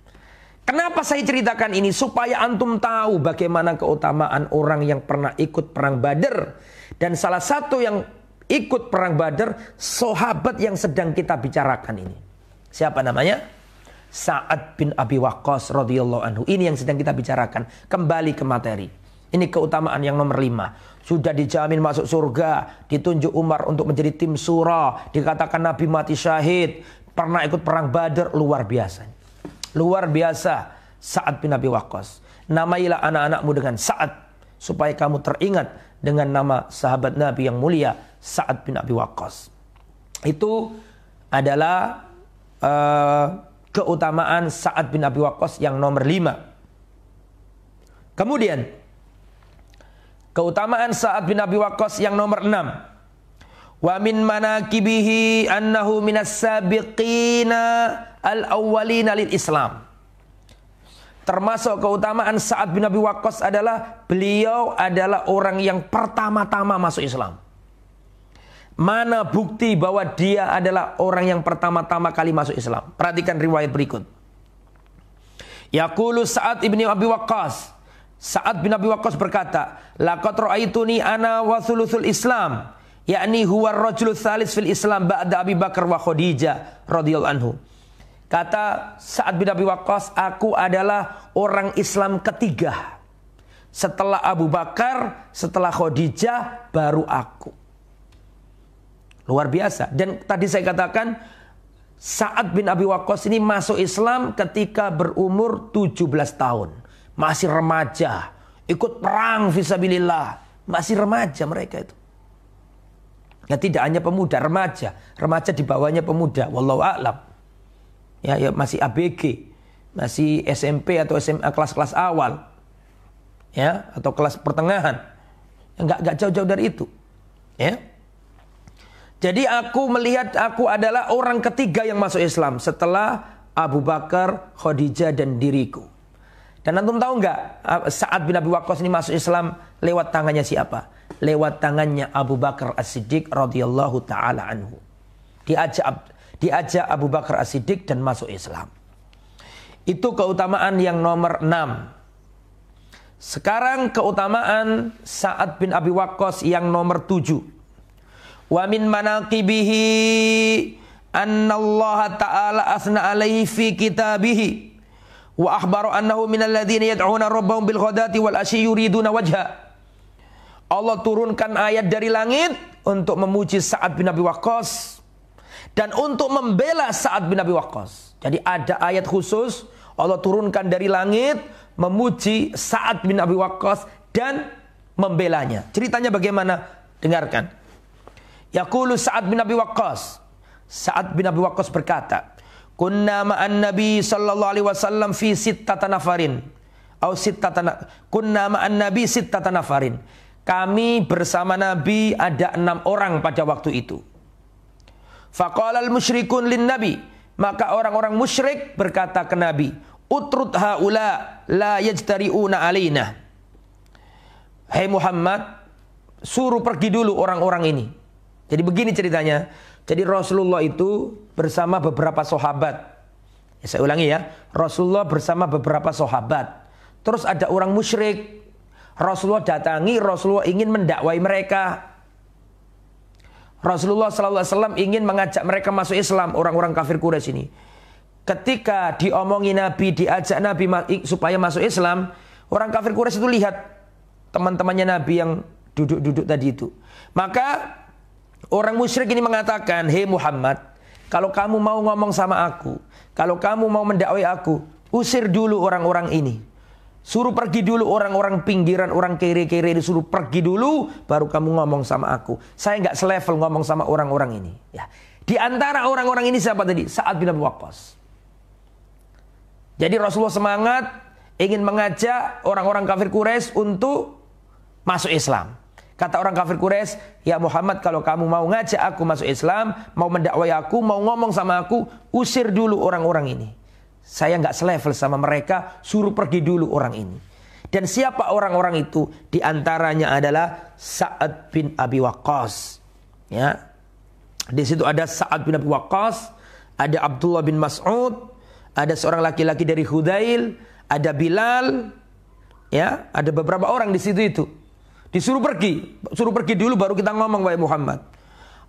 Kenapa saya ceritakan ini? Supaya antum tahu bagaimana keutamaan orang yang pernah ikut perang Badar. Dan salah satu yang ikut perang Badar, sahabat yang sedang kita bicarakan ini. Siapa namanya? Sa'ad bin Abi Waqqas radhiyallahu anhu. Ini yang sedang kita bicarakan. Kembali ke materi. Ini keutamaan yang nomor 5. Sudah dijamin masuk surga. Ditunjuk Umar untuk menjadi tim surah. Dikatakan Nabi mati syahid. Pernah ikut perang Badar. Luar biasa. Luar biasa Sa'ad bin Abi Waqqas. Namailah anak-anakmu dengan Sa'ad, supaya kamu teringat dengan nama sahabat Nabi yang mulia Sa'ad bin Abi Waqqas. Itu adalah keutamaan Sa'ad bin Abi Waqqas yang nomor 5. Kemudian keutamaan Sa'ad bin Abi Waqqas yang nomor 6. Wa min manakibihi annahu minas sabiqina al-awwalina lil Islam. Termasuk keutamaan Sa'ad bin Abi Waqqas adalah beliau adalah orang yang pertama-tama masuk Islam. Mana bukti bahwa dia adalah orang yang pertama-tama kali masuk Islam? Perhatikan riwayat berikut. Yaqulu Sa'ad bin Abi Waqqas. Sa'ad bin Abi Waqqas berkata, laqad ra'aituni ana wa thuluthul Islam. Yakni huwa ar-rajulul tsalis fil Islam ba'da Abi Bakar wa Khadijah radhiyallahu anhu. Kata Sa'ad bin Abi Waqqas, aku adalah orang Islam ketiga. Setelah Abu Bakar, setelah Khadijah, baru aku. Luar biasa. Dan tadi saya katakan, Sa'ad bin Abi Waqqas ini masuk Islam ketika berumur 17 tahun. Masih remaja. Ikut perang fisabilillah. Masih remaja mereka itu. Ya tidak hanya pemuda, remaja. Remaja di bawahnya pemuda. Wallahu a'lam. Ya, masih ABG. Masih SMP atau SMA kelas-kelas awal. Ya, atau kelas pertengahan. Enggak jauh-jauh dari itu. Ya. Jadi aku melihat aku adalah orang ketiga yang masuk Islam setelah Abu Bakar, Khadijah dan diriku. Dan antum tahu enggak, Sa'ad bin Abi Waqqas ini masuk Islam lewat tangannya siapa? Lewat tangannya Abu Bakar As-Siddiq radhiyallahu taala anhu. Diajak Abu Bakar As-Siddiq dan masuk Islam. Itu keutamaan yang nomor 6. Sekarang keutamaan Sa'ad bin Abi Waqqas yang nomor 7. Wa min manaqibihi annallaha ta'ala asna alaihi fi kitabihi wa akhbaru annahu minal ladzina yad'una rabbahum bil ghadati wal asyi yuriduna wajha. Allah turunkan ayat dari langit untuk memuji Sa'ad bin Abi Waqqas dan untuk membela Sa'ad bin Abi Waqqas. Jadi ada ayat khusus Allah turunkan dari langit memuji Sa'ad bin Abi Waqqas dan membelanya. Ceritanya bagaimana? Dengarkan. Yaqulu Sa'ad bin Abi Waqqas. Sa'ad bin Abi Waqqas berkata, kunna ma'an Nabi sallallahu alaihi wasallam fi sittata nafarin. Kunna ma'an Nabi sittata nafarin. Kami bersama Nabi ada 6 orang pada waktu itu. Faqala al-musyrikun lin Nabi. Maka orang-orang musyrik berkata ke Nabi, utrud haula la yajtari'una alaina. Hai Muhammad, suruh pergi dulu orang-orang ini. Jadi begini ceritanya. Jadi Rasulullah itu bersama beberapa sahabat. Saya ulangi ya. Rasulullah bersama beberapa sahabat. Terus ada orang musyrik. Rasulullah datangi, Rasulullah ingin mendakwai mereka. Rasulullah SAW ingin mengajak mereka masuk Islam, orang-orang kafir Quraisy ini. Ketika diomongi Nabi, diajak Nabi supaya masuk Islam, orang kafir Quraisy itu lihat teman-temannya Nabi yang duduk-duduk tadi itu. Maka orang musyrik ini mengatakan, hei Muhammad, kalau kamu mau ngomong sama aku, kalau kamu mau mendakwai aku, usir dulu orang-orang ini. Suruh pergi dulu orang-orang pinggiran, orang kere-kere ini, suruh pergi dulu, baru kamu ngomong sama aku. Saya nggak selevel ngomong sama orang-orang ini. Ya. Di antara orang-orang ini siapa tadi? Sa'ad bin Abi Waqqas. Jadi Rasulullah semangat ingin mengajak orang-orang kafir Quraisy untuk masuk Islam. Kata orang kafir Quraisy, ya Muhammad, kalau kamu mau ngajak aku masuk Islam, mau mendakwai aku, mau ngomong sama aku, usir dulu orang-orang ini. Saya nggak selevel sama mereka, suruh pergi dulu orang ini. Dan siapa orang-orang itu? Di antaranya adalah Sa'ad bin Abi Waqqas. Ya, di situ ada Sa'ad bin Abi Waqqas, ada Abdullah bin Mas'ud, ada seorang laki-laki dari Hudail, ada Bilal, ya, ada beberapa orang di situ itu. Disuruh pergi dulu baru kita ngomong, wahai Muhammad.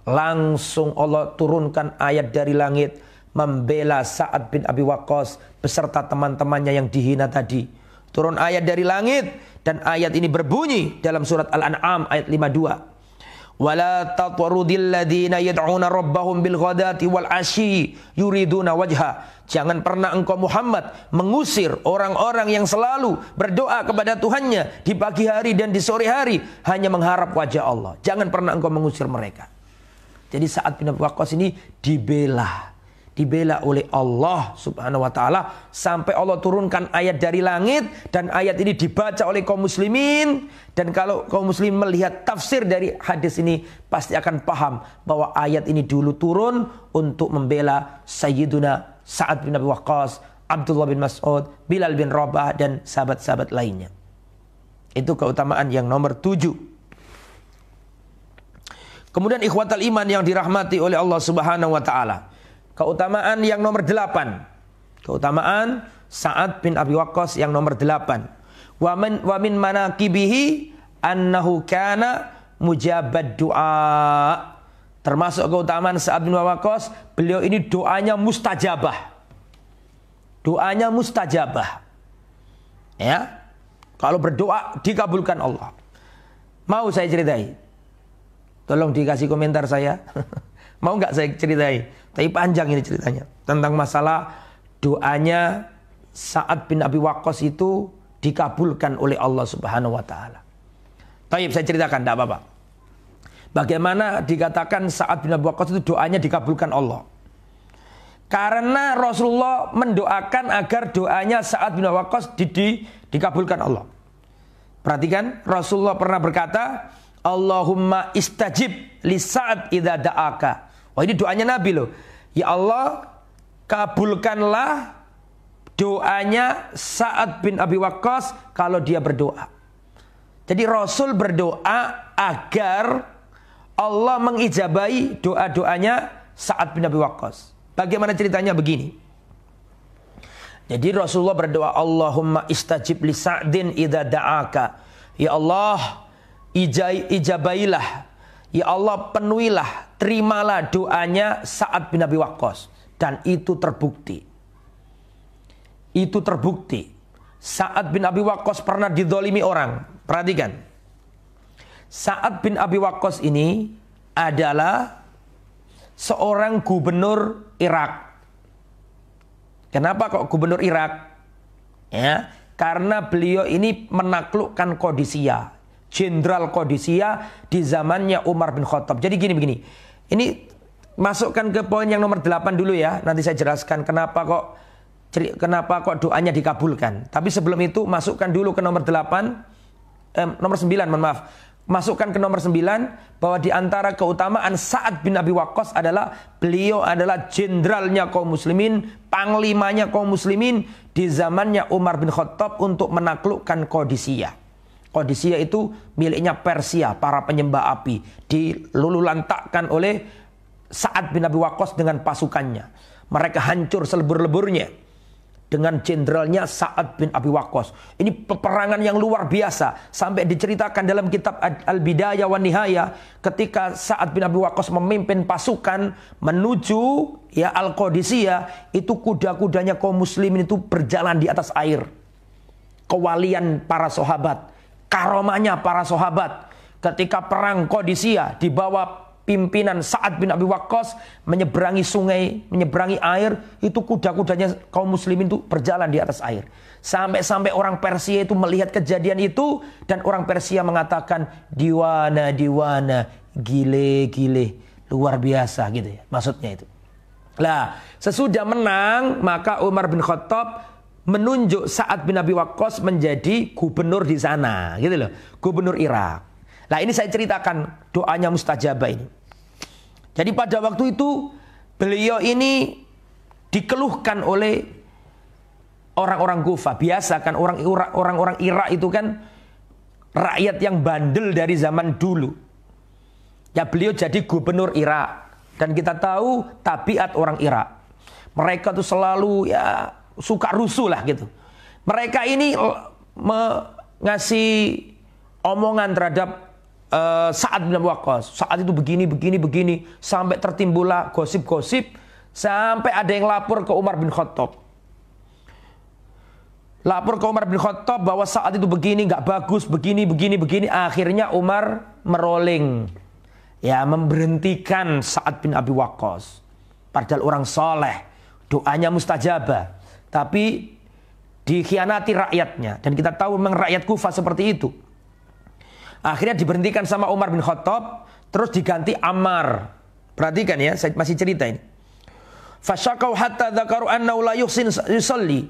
Langsung Allah turunkan ayat dari langit membela Sa'ad bin Abi Waqqas beserta teman-temannya yang dihina tadi. Turun ayat dari langit dan ayat ini berbunyi dalam surat Al-An'am ayat 52. Wala tatrudil ladzina yad'una rabbahum bil ghadati wal 'ashyi yuriduna wajha. Jangan pernah engkau Muhammad mengusir orang-orang yang selalu berdoa kepada Tuhannya di pagi hari dan di sore hari hanya mengharap wajah Allah. Jangan pernah engkau mengusir mereka. Jadi Sa'ad bin Abi Waqqas ini dibela oleh Allah subhanahu wa ta'ala sampai Allah turunkan ayat dari langit dan ayat ini dibaca oleh kaum muslimin. Dan kalau kaum muslimin melihat tafsir dari hadis ini pasti akan paham bahwa ayat ini dulu turun untuk membela Sayyiduna Sa'ad bin Abi Waqqas, Abdullah bin Mas'ud, Bilal bin Rabah dan sahabat-sahabat lainnya. Itu keutamaan yang nomor 7. Kemudian ikhwatal iman yang dirahmati oleh Allah subhanahu wa ta'ala, keutamaan yang nomor 8. Keutamaan Sa'ad bin Abi Waqqas yang nomor 8. Wa min manaqibihi annahu kana mujabad du'a. Termasuk keutamaan Sa'ad bin Abi Waqqas, beliau ini doanya mustajabah. Doanya mustajabah. Ya. Kalau berdoa dikabulkan Allah. Mau saya ceritai? Tolong dikasih komentar saya. Mau nggak saya ceritai? Tapi panjang ini ceritanya. Tentang masalah doanya Sa'ad bin Abi Waqqas itu dikabulkan oleh Allah subhanahu wa ta'ala. Taib, saya ceritakan, tidak apa-apa. Bagaimana dikatakan Sa'ad bin Abi Waqqas itu doanya dikabulkan Allah? Karena Rasulullah mendoakan agar doanya Sa'ad bin Abi Waqqas dikabulkan Allah. Perhatikan, Rasulullah pernah berkata, Allahumma istajib li Sa'ad idza da'aka. Wah, ini doanya Nabi loh. Ya Allah, kabulkanlah doanya Sa'ad bin Abi Waqqas kalau dia berdoa. Jadi Rasul berdoa agar Allah mengijabahi doa-doanya Sa'ad bin Abi Waqqas. Bagaimana ceritanya? Begini. Jadi Rasulullah berdoa, Allahumma istajib li Sa'din idza da'aka. Ya Allah, ijabailah. Ya Allah, penuhilah, terimalah doanya Sa'ad bin Abi Waqqas. Dan itu terbukti. Itu terbukti. Sa'ad bin Abi Waqqas pernah dizalimi orang. Perhatikan. Sa'ad bin Abi Waqqas ini adalah seorang gubernur Irak. Kenapa kok gubernur Irak? Ya, karena beliau ini menaklukkan Qadisiyah. Jenderal Qadisiyah di zamannya Umar bin Khattab. Jadi begini. Ini masukkan ke poin yang nomor 8 dulu ya. Nanti saya jelaskan kenapa kok doanya dikabulkan. Tapi sebelum itu masukkan dulu ke nomor 8, nomor 9, mohon maaf. Masukkan ke nomor 9 bahwa di antara keutamaan Sa'ad bin Abi Waqqas adalah beliau adalah jenderalnya kaum muslimin, panglimanya kaum muslimin di zamannya Umar bin Khattab untuk menaklukkan Qadisiyah. Qadisiyah itu miliknya Persia, para penyembah api, dilululantakkan oleh Sa'ad bin Abi Waqqas dengan pasukannya. Mereka hancur selebur-leburnya dengan jenderalnya Sa'ad bin Abi Waqqas. Ini peperangan yang luar biasa sampai diceritakan dalam kitab Al-Bidayah wan Nihayah ketika Sa'ad bin Abi Waqqas memimpin pasukan menuju ya Al-Qadisiyah, itu kuda-kudanya kaum muslimin itu berjalan di atas air. Kewalian para sahabat, karomahnya para sahabat ketika perang Qadisiyah dibawa pimpinan Sa'ad bin Abi Waqqas menyeberangi sungai, menyeberangi air, itu kuda-kudanya kaum muslimin itu berjalan di atas air. Sampai-sampai orang Persia itu melihat kejadian itu dan orang Persia mengatakan diwana, diwana, gile, gile, luar biasa gitu ya. Maksudnya itu. Lah, sesudah menang maka Umar bin Khattab menunjuk Sa'ad bin Abi Waqqas menjadi gubernur di sana, gitu loh, gubernur Irak. Nah ini saya ceritakan doanya mustajabah ini. Jadi pada waktu itu beliau ini dikeluhkan oleh orang-orang Kufah. Biasa kan orang-orang Irak itu kan rakyat yang bandel dari zaman dulu. Ya beliau jadi gubernur Irak. Dan kita tahu tabiat orang Irak. Mereka tuh selalu ya suka rusuh lah gitu. Mereka ini ngasih omongan terhadap Sa'ad bin Abi Waqqas. Saat itu begini sampai tertimbullah gosip-gosip sampai ada yang lapor ke Umar bin Khattab. Lapor ke Umar bin Khattab bahwa saat itu begini nggak bagus, begini. Akhirnya Umar merolling, ya memberhentikan Sa'ad bin Abi Waqqas. Padahal orang soleh, doanya mustajabah, tapi dikhianati rakyatnya. Dan kita tahu memang rakyat Kufah seperti itu. Akhirnya diberhentikan sama Umar bin Khattab, terus diganti Ammar. Perhatikan ya, saya masih cerita ini. Fasyakau hatta dzakaru annahu la yuhsin yusalli.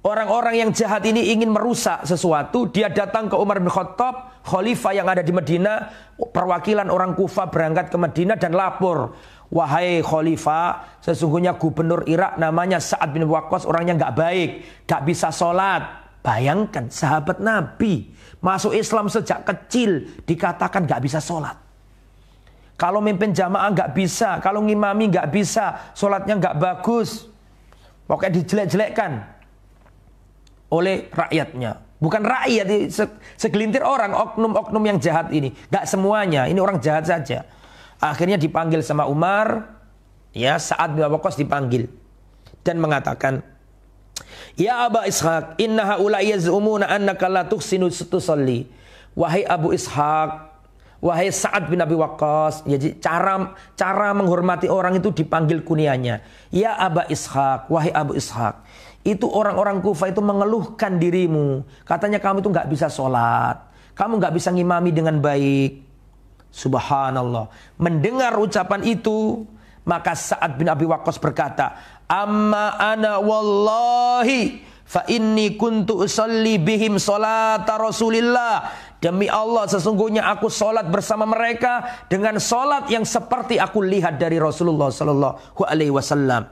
Orang-orang yang jahat ini ingin merusak sesuatu, dia datang ke Umar bin Khattab, khalifah yang ada di Madinah, perwakilan orang Kufah berangkat ke Madinah dan lapor, wahai khalifah, sesungguhnya gubernur Irak namanya Sa'ad bin Waqqas orangnya nggak baik, nggak bisa sholat. Bayangkan sahabat Nabi masuk Islam sejak kecil dikatakan nggak bisa sholat. Kalau mimpin jamaah nggak bisa, kalau ngimami nggak bisa, sholatnya nggak bagus. Pokoknya dijelek-jelekkan oleh rakyatnya. Bukan rakyat, segelintir orang, oknum-oknum yang jahat ini. Nggak semuanya, ini orang jahat saja. Akhirnya dipanggil sama Umar, ya Sa'ad bin Waqqas dipanggil dan mengatakan, ya Aba Ishaq, inna haula yaz'umuna annaka la tuhsinu tusalli. Wahai Abu Ishaq, wahai Sa'ad bin Abi Waqqas. Jadi cara menghormati orang itu dipanggil kunianya. Ya Aba Ishaq, wahai Abu Ishaq. Itu orang-orang Kufah itu mengeluhkan dirimu. Katanya kamu itu nggak bisa sholat, kamu nggak bisa ngimami dengan baik. Subhanallah. Mendengar ucapan itu, maka Sa'ad bin Abi Waqqas berkata, amma ana wallahi fa inni kuntu usalli bihim salata Rasulillah. Demi Allah sesungguhnya aku salat bersama mereka dengan salat yang seperti aku lihat dari Rasulullah sallallahu alaihi wasallam.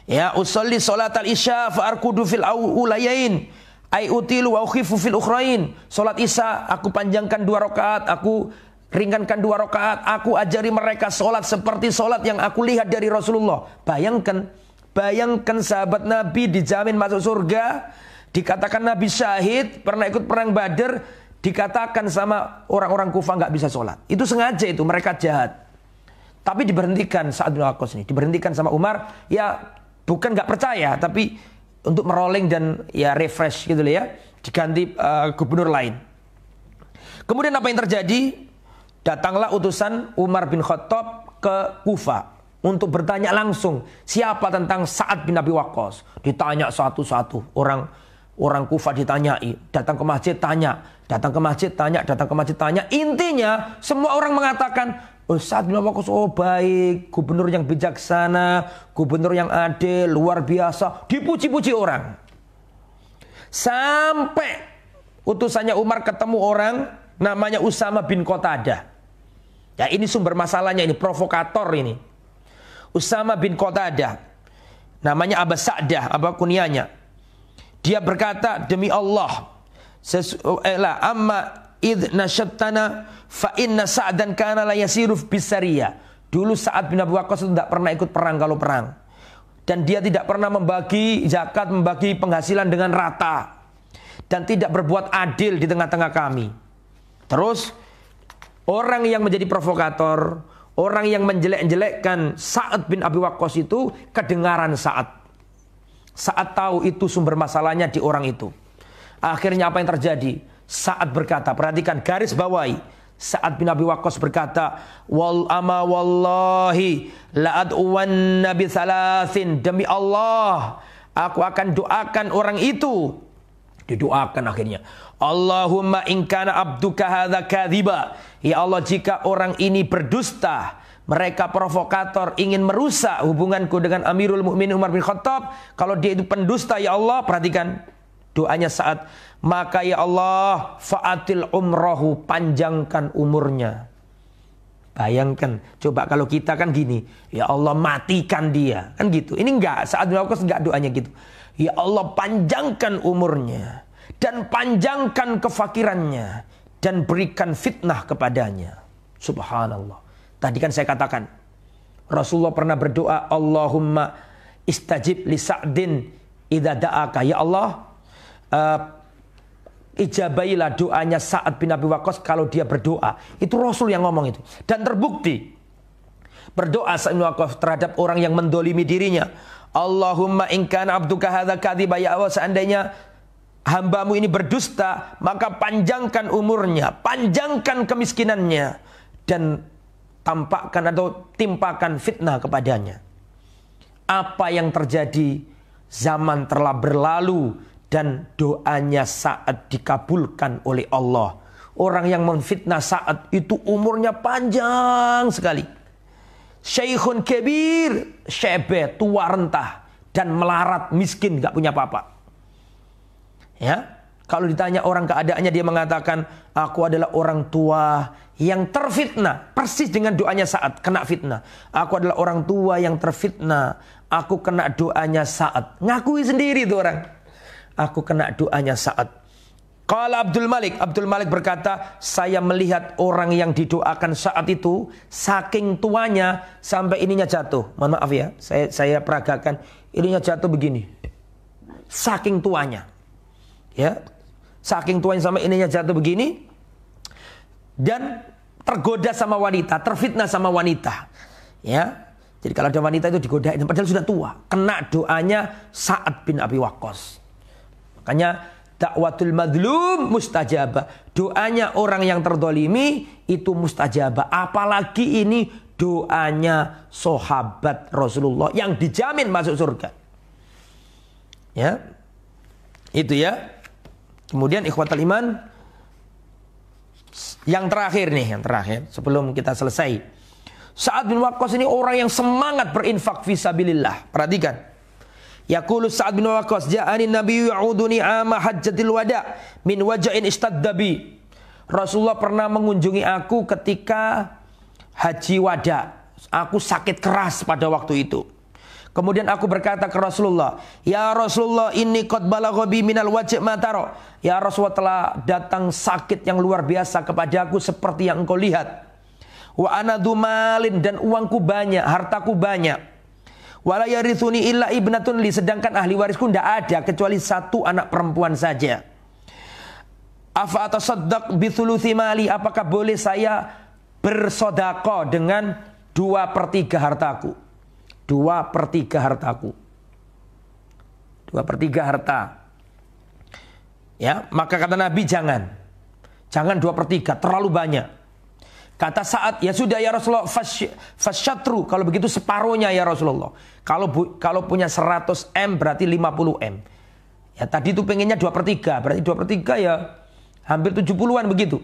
Ya, usalli salat al-isya fa arkudu fil ulayain ay utilu wa ukhifu fil ukhrain. Salat isya aku panjangkan 2 rakaat, aku ringankan 2 rakaat, aku ajari mereka salat seperti salat yang aku lihat dari Rasulullah. Bayangkan sahabat Nabi dijamin masuk surga, dikatakan Nabi syahid, pernah ikut perang Badar, dikatakan sama orang-orang Kufah nggak bisa sholat. Itu sengaja itu, mereka jahat. Tapi diberhentikan Sa'ad bin Waqqas ini, diberhentikan sama Umar, ya bukan nggak percaya, tapi untuk merolling dan ya refresh gitu loh ya, diganti gubernur lain. Kemudian apa yang terjadi? Datanglah utusan Umar bin Khattab ke Kufah untuk bertanya langsung siapa tentang Sa'ad bin Abi Waqqas. Ditanya satu-satu, orang Kufah ditanyai, datang ke masjid tanya, datang ke masjid tanya, datang ke masjid tanya. Intinya semua orang mengatakan, oh Sa'ad bin Abi Waqqas oh baik, gubernur yang bijaksana, gubernur yang adil, luar biasa, dipuji-puji orang. Sampai utusannya Umar ketemu orang namanya Usama bin Qatadah. Ya ini sumber masalahnya, ini provokator ini. Usama bin Qatadah, namanya Aba Sa'dah, apa kunyanya. Dia berkata, demi Allah, amma id nasyattana fa inna Sa'dan kana la yasiru bisariya. Dulu Sa'ad bin Abi Waqqas itu tidak pernah ikut perang kalau perang. Dan dia tidak pernah membagi zakat, membagi penghasilan dengan rata. Dan tidak berbuat adil di tengah-tengah kami. Terus orang yang menjadi provokator, orang yang menjelek-jelekkan Sa'ad bin Abi Waqqas itu kedengaran Sa'ad. Sa'ad tahu itu sumber masalahnya di orang itu. Akhirnya apa yang terjadi? Sa'ad berkata, perhatikan garis bawahi, Sa'ad bin Abi Waqqas berkata, wallahi la'ad'uwan nabi thalathin, demi Allah aku akan doakan orang itu. Didoakan akhirnya. Allahumma in kana abduka hadza kadhiba. Ya Allah, jika orang ini berdusta, mereka provokator, ingin merusak hubunganku dengan Amirul Mukminin Umar bin Khattab, kalau dia itu pendusta ya Allah, perhatikan doanya Sa'ad, maka ya Allah fa'atil umrahu, panjangkan umurnya. Bayangkan, coba kalau kita kan gini, ya Allah matikan dia, kan gitu. Ini enggak, Sa'ad bin Waqqas enggak doanya gitu. Ya Allah panjangkan umurnya dan panjangkan kefakirannya dan berikan fitnah kepadanya. Subhanallah. Tadi kan saya katakan Rasulullah pernah berdoa, Allahumma istajib li Sa'din idza da'aka. Ya Allah, ijabailah doanya Sa'ad bin Abi Waqqas kalau dia berdoa. Itu Rasul yang ngomong itu. Dan terbukti berdoa Sa'ad bin Waqqas terhadap orang yang mendolimi dirinya. Allahumma in kana abduka hadza kadhiba, ya Allah seandainya hambamu ini berdusta, maka panjangkan umurnya, panjangkan kemiskinannya, dan tampakkan atau timpakan fitnah kepadanya. Apa yang terjadi? Zaman telah berlalu dan doanya Sa'ad dikabulkan oleh Allah. Orang yang memfitnah Sa'ad itu umurnya panjang sekali. Syekhun kabir, syebe, tua rentah dan melarat, miskin, gak punya apa-apa. Ya, kalau ditanya orang keadaannya, dia mengatakan, aku adalah orang tua yang terfitnah, persis dengan doanya Sa'ad, kena fitnah. Aku adalah orang tua yang terfitnah, aku kena doanya Sa'ad. Ngakui sendiri itu orang. Aku kena doanya Sa'ad. Qala Abdul Malik berkata, saya melihat orang yang didoakan Sa'ad itu saking tuanya sampai ininya jatuh. Mohon maaf ya, saya peragakan, ininya jatuh begini. Saking tuanya. Ya. Saking tuanya sampai ininya jatuh begini. Dan tergoda sama wanita, terfitnah sama wanita. Ya. Jadi kalau ada wanita itu digodain padahal sudah tua, kena doanya Sa'ad bin Abi Waqqas. Makanya dakwatul madlum mustajabah. Doanya orang yang terdolimi itu mustajabah. Apalagi ini doanya sahabat Rasulullah yang dijamin masuk surga. Ya. Itu ya. Kemudian ikhwatal iman, yang terakhir nih, yang terakhir sebelum kita selesai. Sa'ad bin Waqqas ini orang yang semangat berinfak fisabilillah. Perhatikan. Yaqulu Sa'ad bin Waqqas, ja'ani nabiyyu ya'uduni ama hajjatil wada' min waja'in istadda bi. Rasulullah pernah mengunjungi aku ketika haji wada. Aku sakit keras pada waktu itu. Kemudian aku berkata ke Rasulullah, ya Rasulullah, inni qad balagha bi minal waja' ma tara. Ya Rasulullah, telah datang sakit yang luar biasa kepada aku seperti yang engkau lihat. Wa ana dumalin, dan uangku banyak, hartaku banyak. Wala yarithuni illa ibnatun li, sedangkan ahli warisku tidak ada kecuali satu anak perempuan saja. Afa atasaddaq bi thuluthi mali, apakah boleh saya bersedekah dengan 2/3 hartaku? 2/3 hartaku. 2/3 harta. Ya, maka kata Nabi, jangan. Jangan 2/3, terlalu banyak. Kata Sa'ad, ya sudah ya Rasulullah, fasyatru, kalau begitu separuhnya ya Rasulullah. Kalau punya 100 M berarti 50 M. Ya tadi itu pengennya 2/3, berarti 2/3 ya hampir 70-an begitu.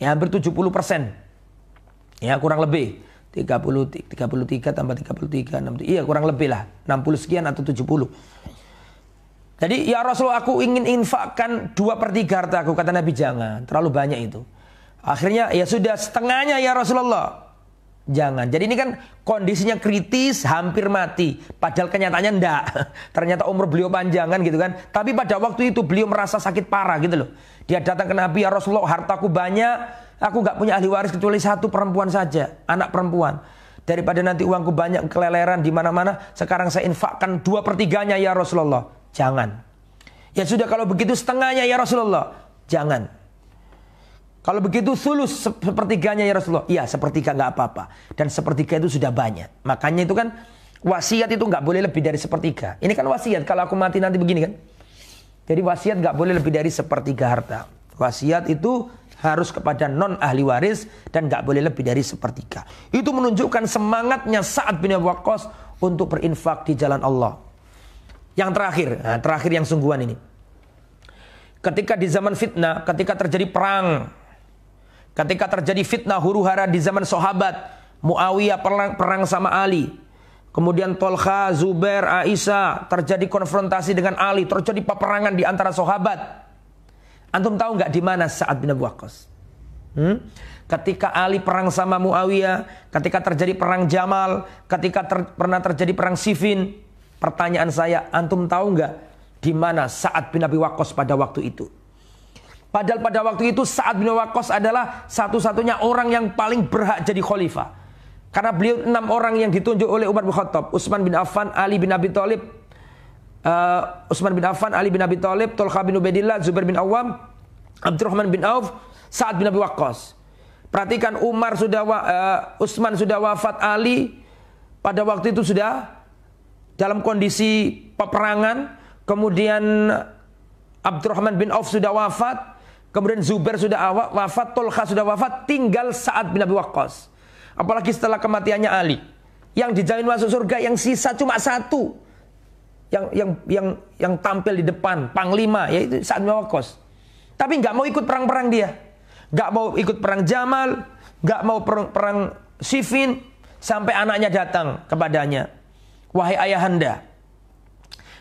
Ya hampir 70%. Ya kurang lebih 33 tambah 33, 60, iya kurang lebih lah 60 sekian atau 70. Jadi ya Rasulullah, aku ingin infakkan 2/3 hartaku. Kata Nabi, jangan, terlalu banyak itu. Akhirnya ya sudah setengahnya ya Rasulullah. Jangan. Jadi ini kan kondisinya kritis, hampir mati. Padahal kenyataannya enggak. Ternyata umur beliau panjang kan gitu kan. Tapi pada waktu itu beliau merasa sakit parah gitu loh. Dia datang ke Nabi, ya Rasulullah, hartaku banyak, aku nggak punya ahli waris kecuali satu perempuan saja, anak perempuan. Daripada nanti uangku banyak keleleran di mana-mana, sekarang saya infakkan 2/3-nya ya Rasulullah. Jangan. Ya sudah kalau begitu setengahnya ya Rasulullah. Jangan. Kalau begitu sulus, sepertiganya ya Rasulullah. Iya, sepertiga nggak apa-apa. Dan sepertiga itu sudah banyak. Makanya itu kan wasiat itu nggak boleh lebih dari sepertiga. Ini kan wasiat. Kalau aku mati nanti begini kan. Jadi wasiat nggak boleh lebih dari sepertiga harta. Wasiat itu harus kepada non ahli waris dan nggak boleh lebih dari sepertiga. Itu menunjukkan semangatnya Sa'ad bin Abi Waqqas untuk berinfak di jalan Allah. Yang terakhir yang sungguhan ini. Ketika di zaman fitnah, ketika terjadi perang, ketika terjadi fitnah huru-hara di zaman sahabat, Muawiyah perang sama Ali. Kemudian Tolha, Zubair, Aisyah terjadi konfrontasi dengan Ali, terjadi peperangan di antara sahabat. Antum tahu nggak di mana Sa'ad bin Abi Waqqas? Ketika Ali perang sama Muawiyah, ketika terjadi perang Jamal, ketika pernah terjadi perang Siffin, pertanyaan saya, antum tahu nggak di mana Sa'ad bin Abi Waqqas pada waktu itu? Padahal pada waktu itu Sa'ad bin Abi Waqqas adalah satu-satunya orang yang paling berhak jadi khalifah. Karena beliau 6 orang yang ditunjuk oleh Umar bin Khattab, Utsman bin Affan, Ali bin Abi Thalib, Tolha bin Ubaidillah, Zubair bin Awam, Abdurrahman bin Auf, Sa'ad bin Abi Waqqas. Perhatikan, Utsman sudah wafat, Ali pada waktu itu sudah dalam kondisi peperangan. Kemudian Abdurrahman bin Auf sudah wafat, kemudian Zubair sudah wafat, Tolha sudah wafat, tinggal Sa'ad bin Abi Waqqas. Apalagi setelah kematiannya Ali, yang dijamin masuk surga yang sisa cuma satu, yang tampil di depan, panglima, yaitu Sa'ad bin Abi Waqqas. Tapi nggak mau ikut perang-perang dia, nggak mau ikut perang Jamal, nggak mau perang Siffin, sampai anaknya datang kepadanya, wahai ayahanda.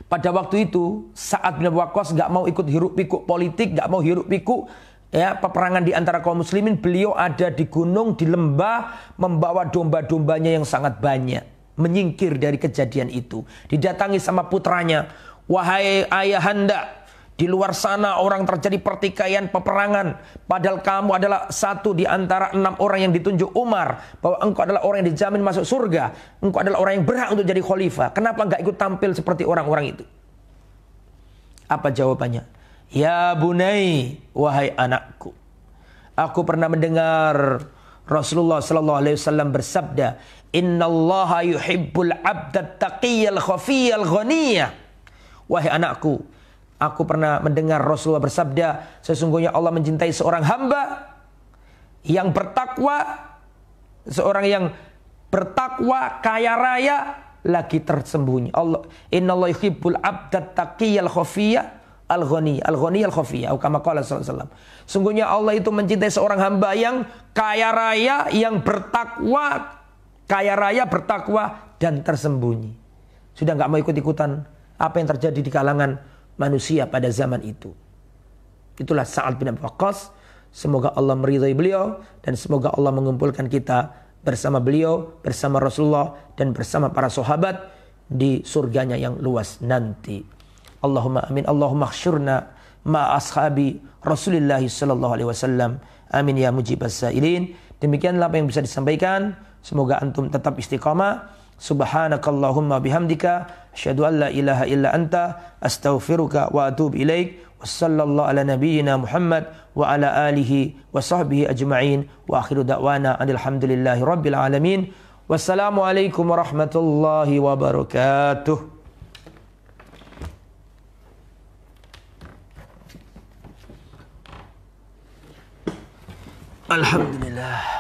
Pada waktu itu Sa'ad bin Abi Waqqas nggak mau ikut hiruk pikuk politik, nggak mau hiruk pikuk peperangan di antara kaum muslimin. Beliau ada di gunung, di lembah, membawa domba-dombanya yang sangat banyak, menyingkir dari kejadian itu. Didatangi sama putranya, wahai ayahanda, di luar sana orang terjadi pertikaian, peperangan, padahal kamu adalah satu di antara 6 orang yang ditunjuk Umar, bahwa engkau adalah orang yang dijamin masuk surga, engkau adalah orang yang berhak untuk jadi khalifah. Kenapa enggak ikut tampil seperti orang-orang itu? Apa jawabannya? Ya bunai, wahai anakku, aku pernah mendengar Rasulullah sallallahu alaihi wasallam bersabda, innallaha yuhibbul 'abdat taqiyyal khafiyyal ghaniyya. Wahai anakku, aku pernah mendengar Rasulullah bersabda, sesungguhnya Allah mencintai seorang hamba yang bertakwa, seorang yang bertakwa, kaya raya, lagi tersembunyi. Allah, innallaha yuhibbul 'abdat taqiyyal khafiyya al-ghani al-khafiyya, atau kama qala sallallahu alaihi wasallam. Sungguhnya Allah itu mencintai seorang hamba yang kaya raya, yang bertakwa, kaya raya, bertakwa dan tersembunyi. Sudah enggak mau ikut-ikutan apa yang terjadi di kalangan manusia pada zaman itu. Itulah Sa'ad bin Abi Waqqas. Semoga Allah meridhai beliau dan semoga Allah mengumpulkan kita bersama beliau, bersama Rasulullah dan bersama para sahabat di surganya yang luas nanti. Allahumma amin. Allahumma khsyurna ma ashabi Rasulullah sallallahu alaihi wasallam. Amin ya mujibas sa'ilin. Demikianlah apa yang bisa disampaikan. Semoga antum tetap istiqamah. Subhanakallahumma bihamdika asyhadu an la ilaha illa anta astaghfiruka wa atubu ilaik. Wassallallahu ala nabiyyina Muhammad wa ala alihi wa sahbihi ajma'in. Wa akhiru da'wana alhamdulillahi rabbil alamin. Wassalamualaikum warahmatullahi wabarakatuh. Alhamdulillah.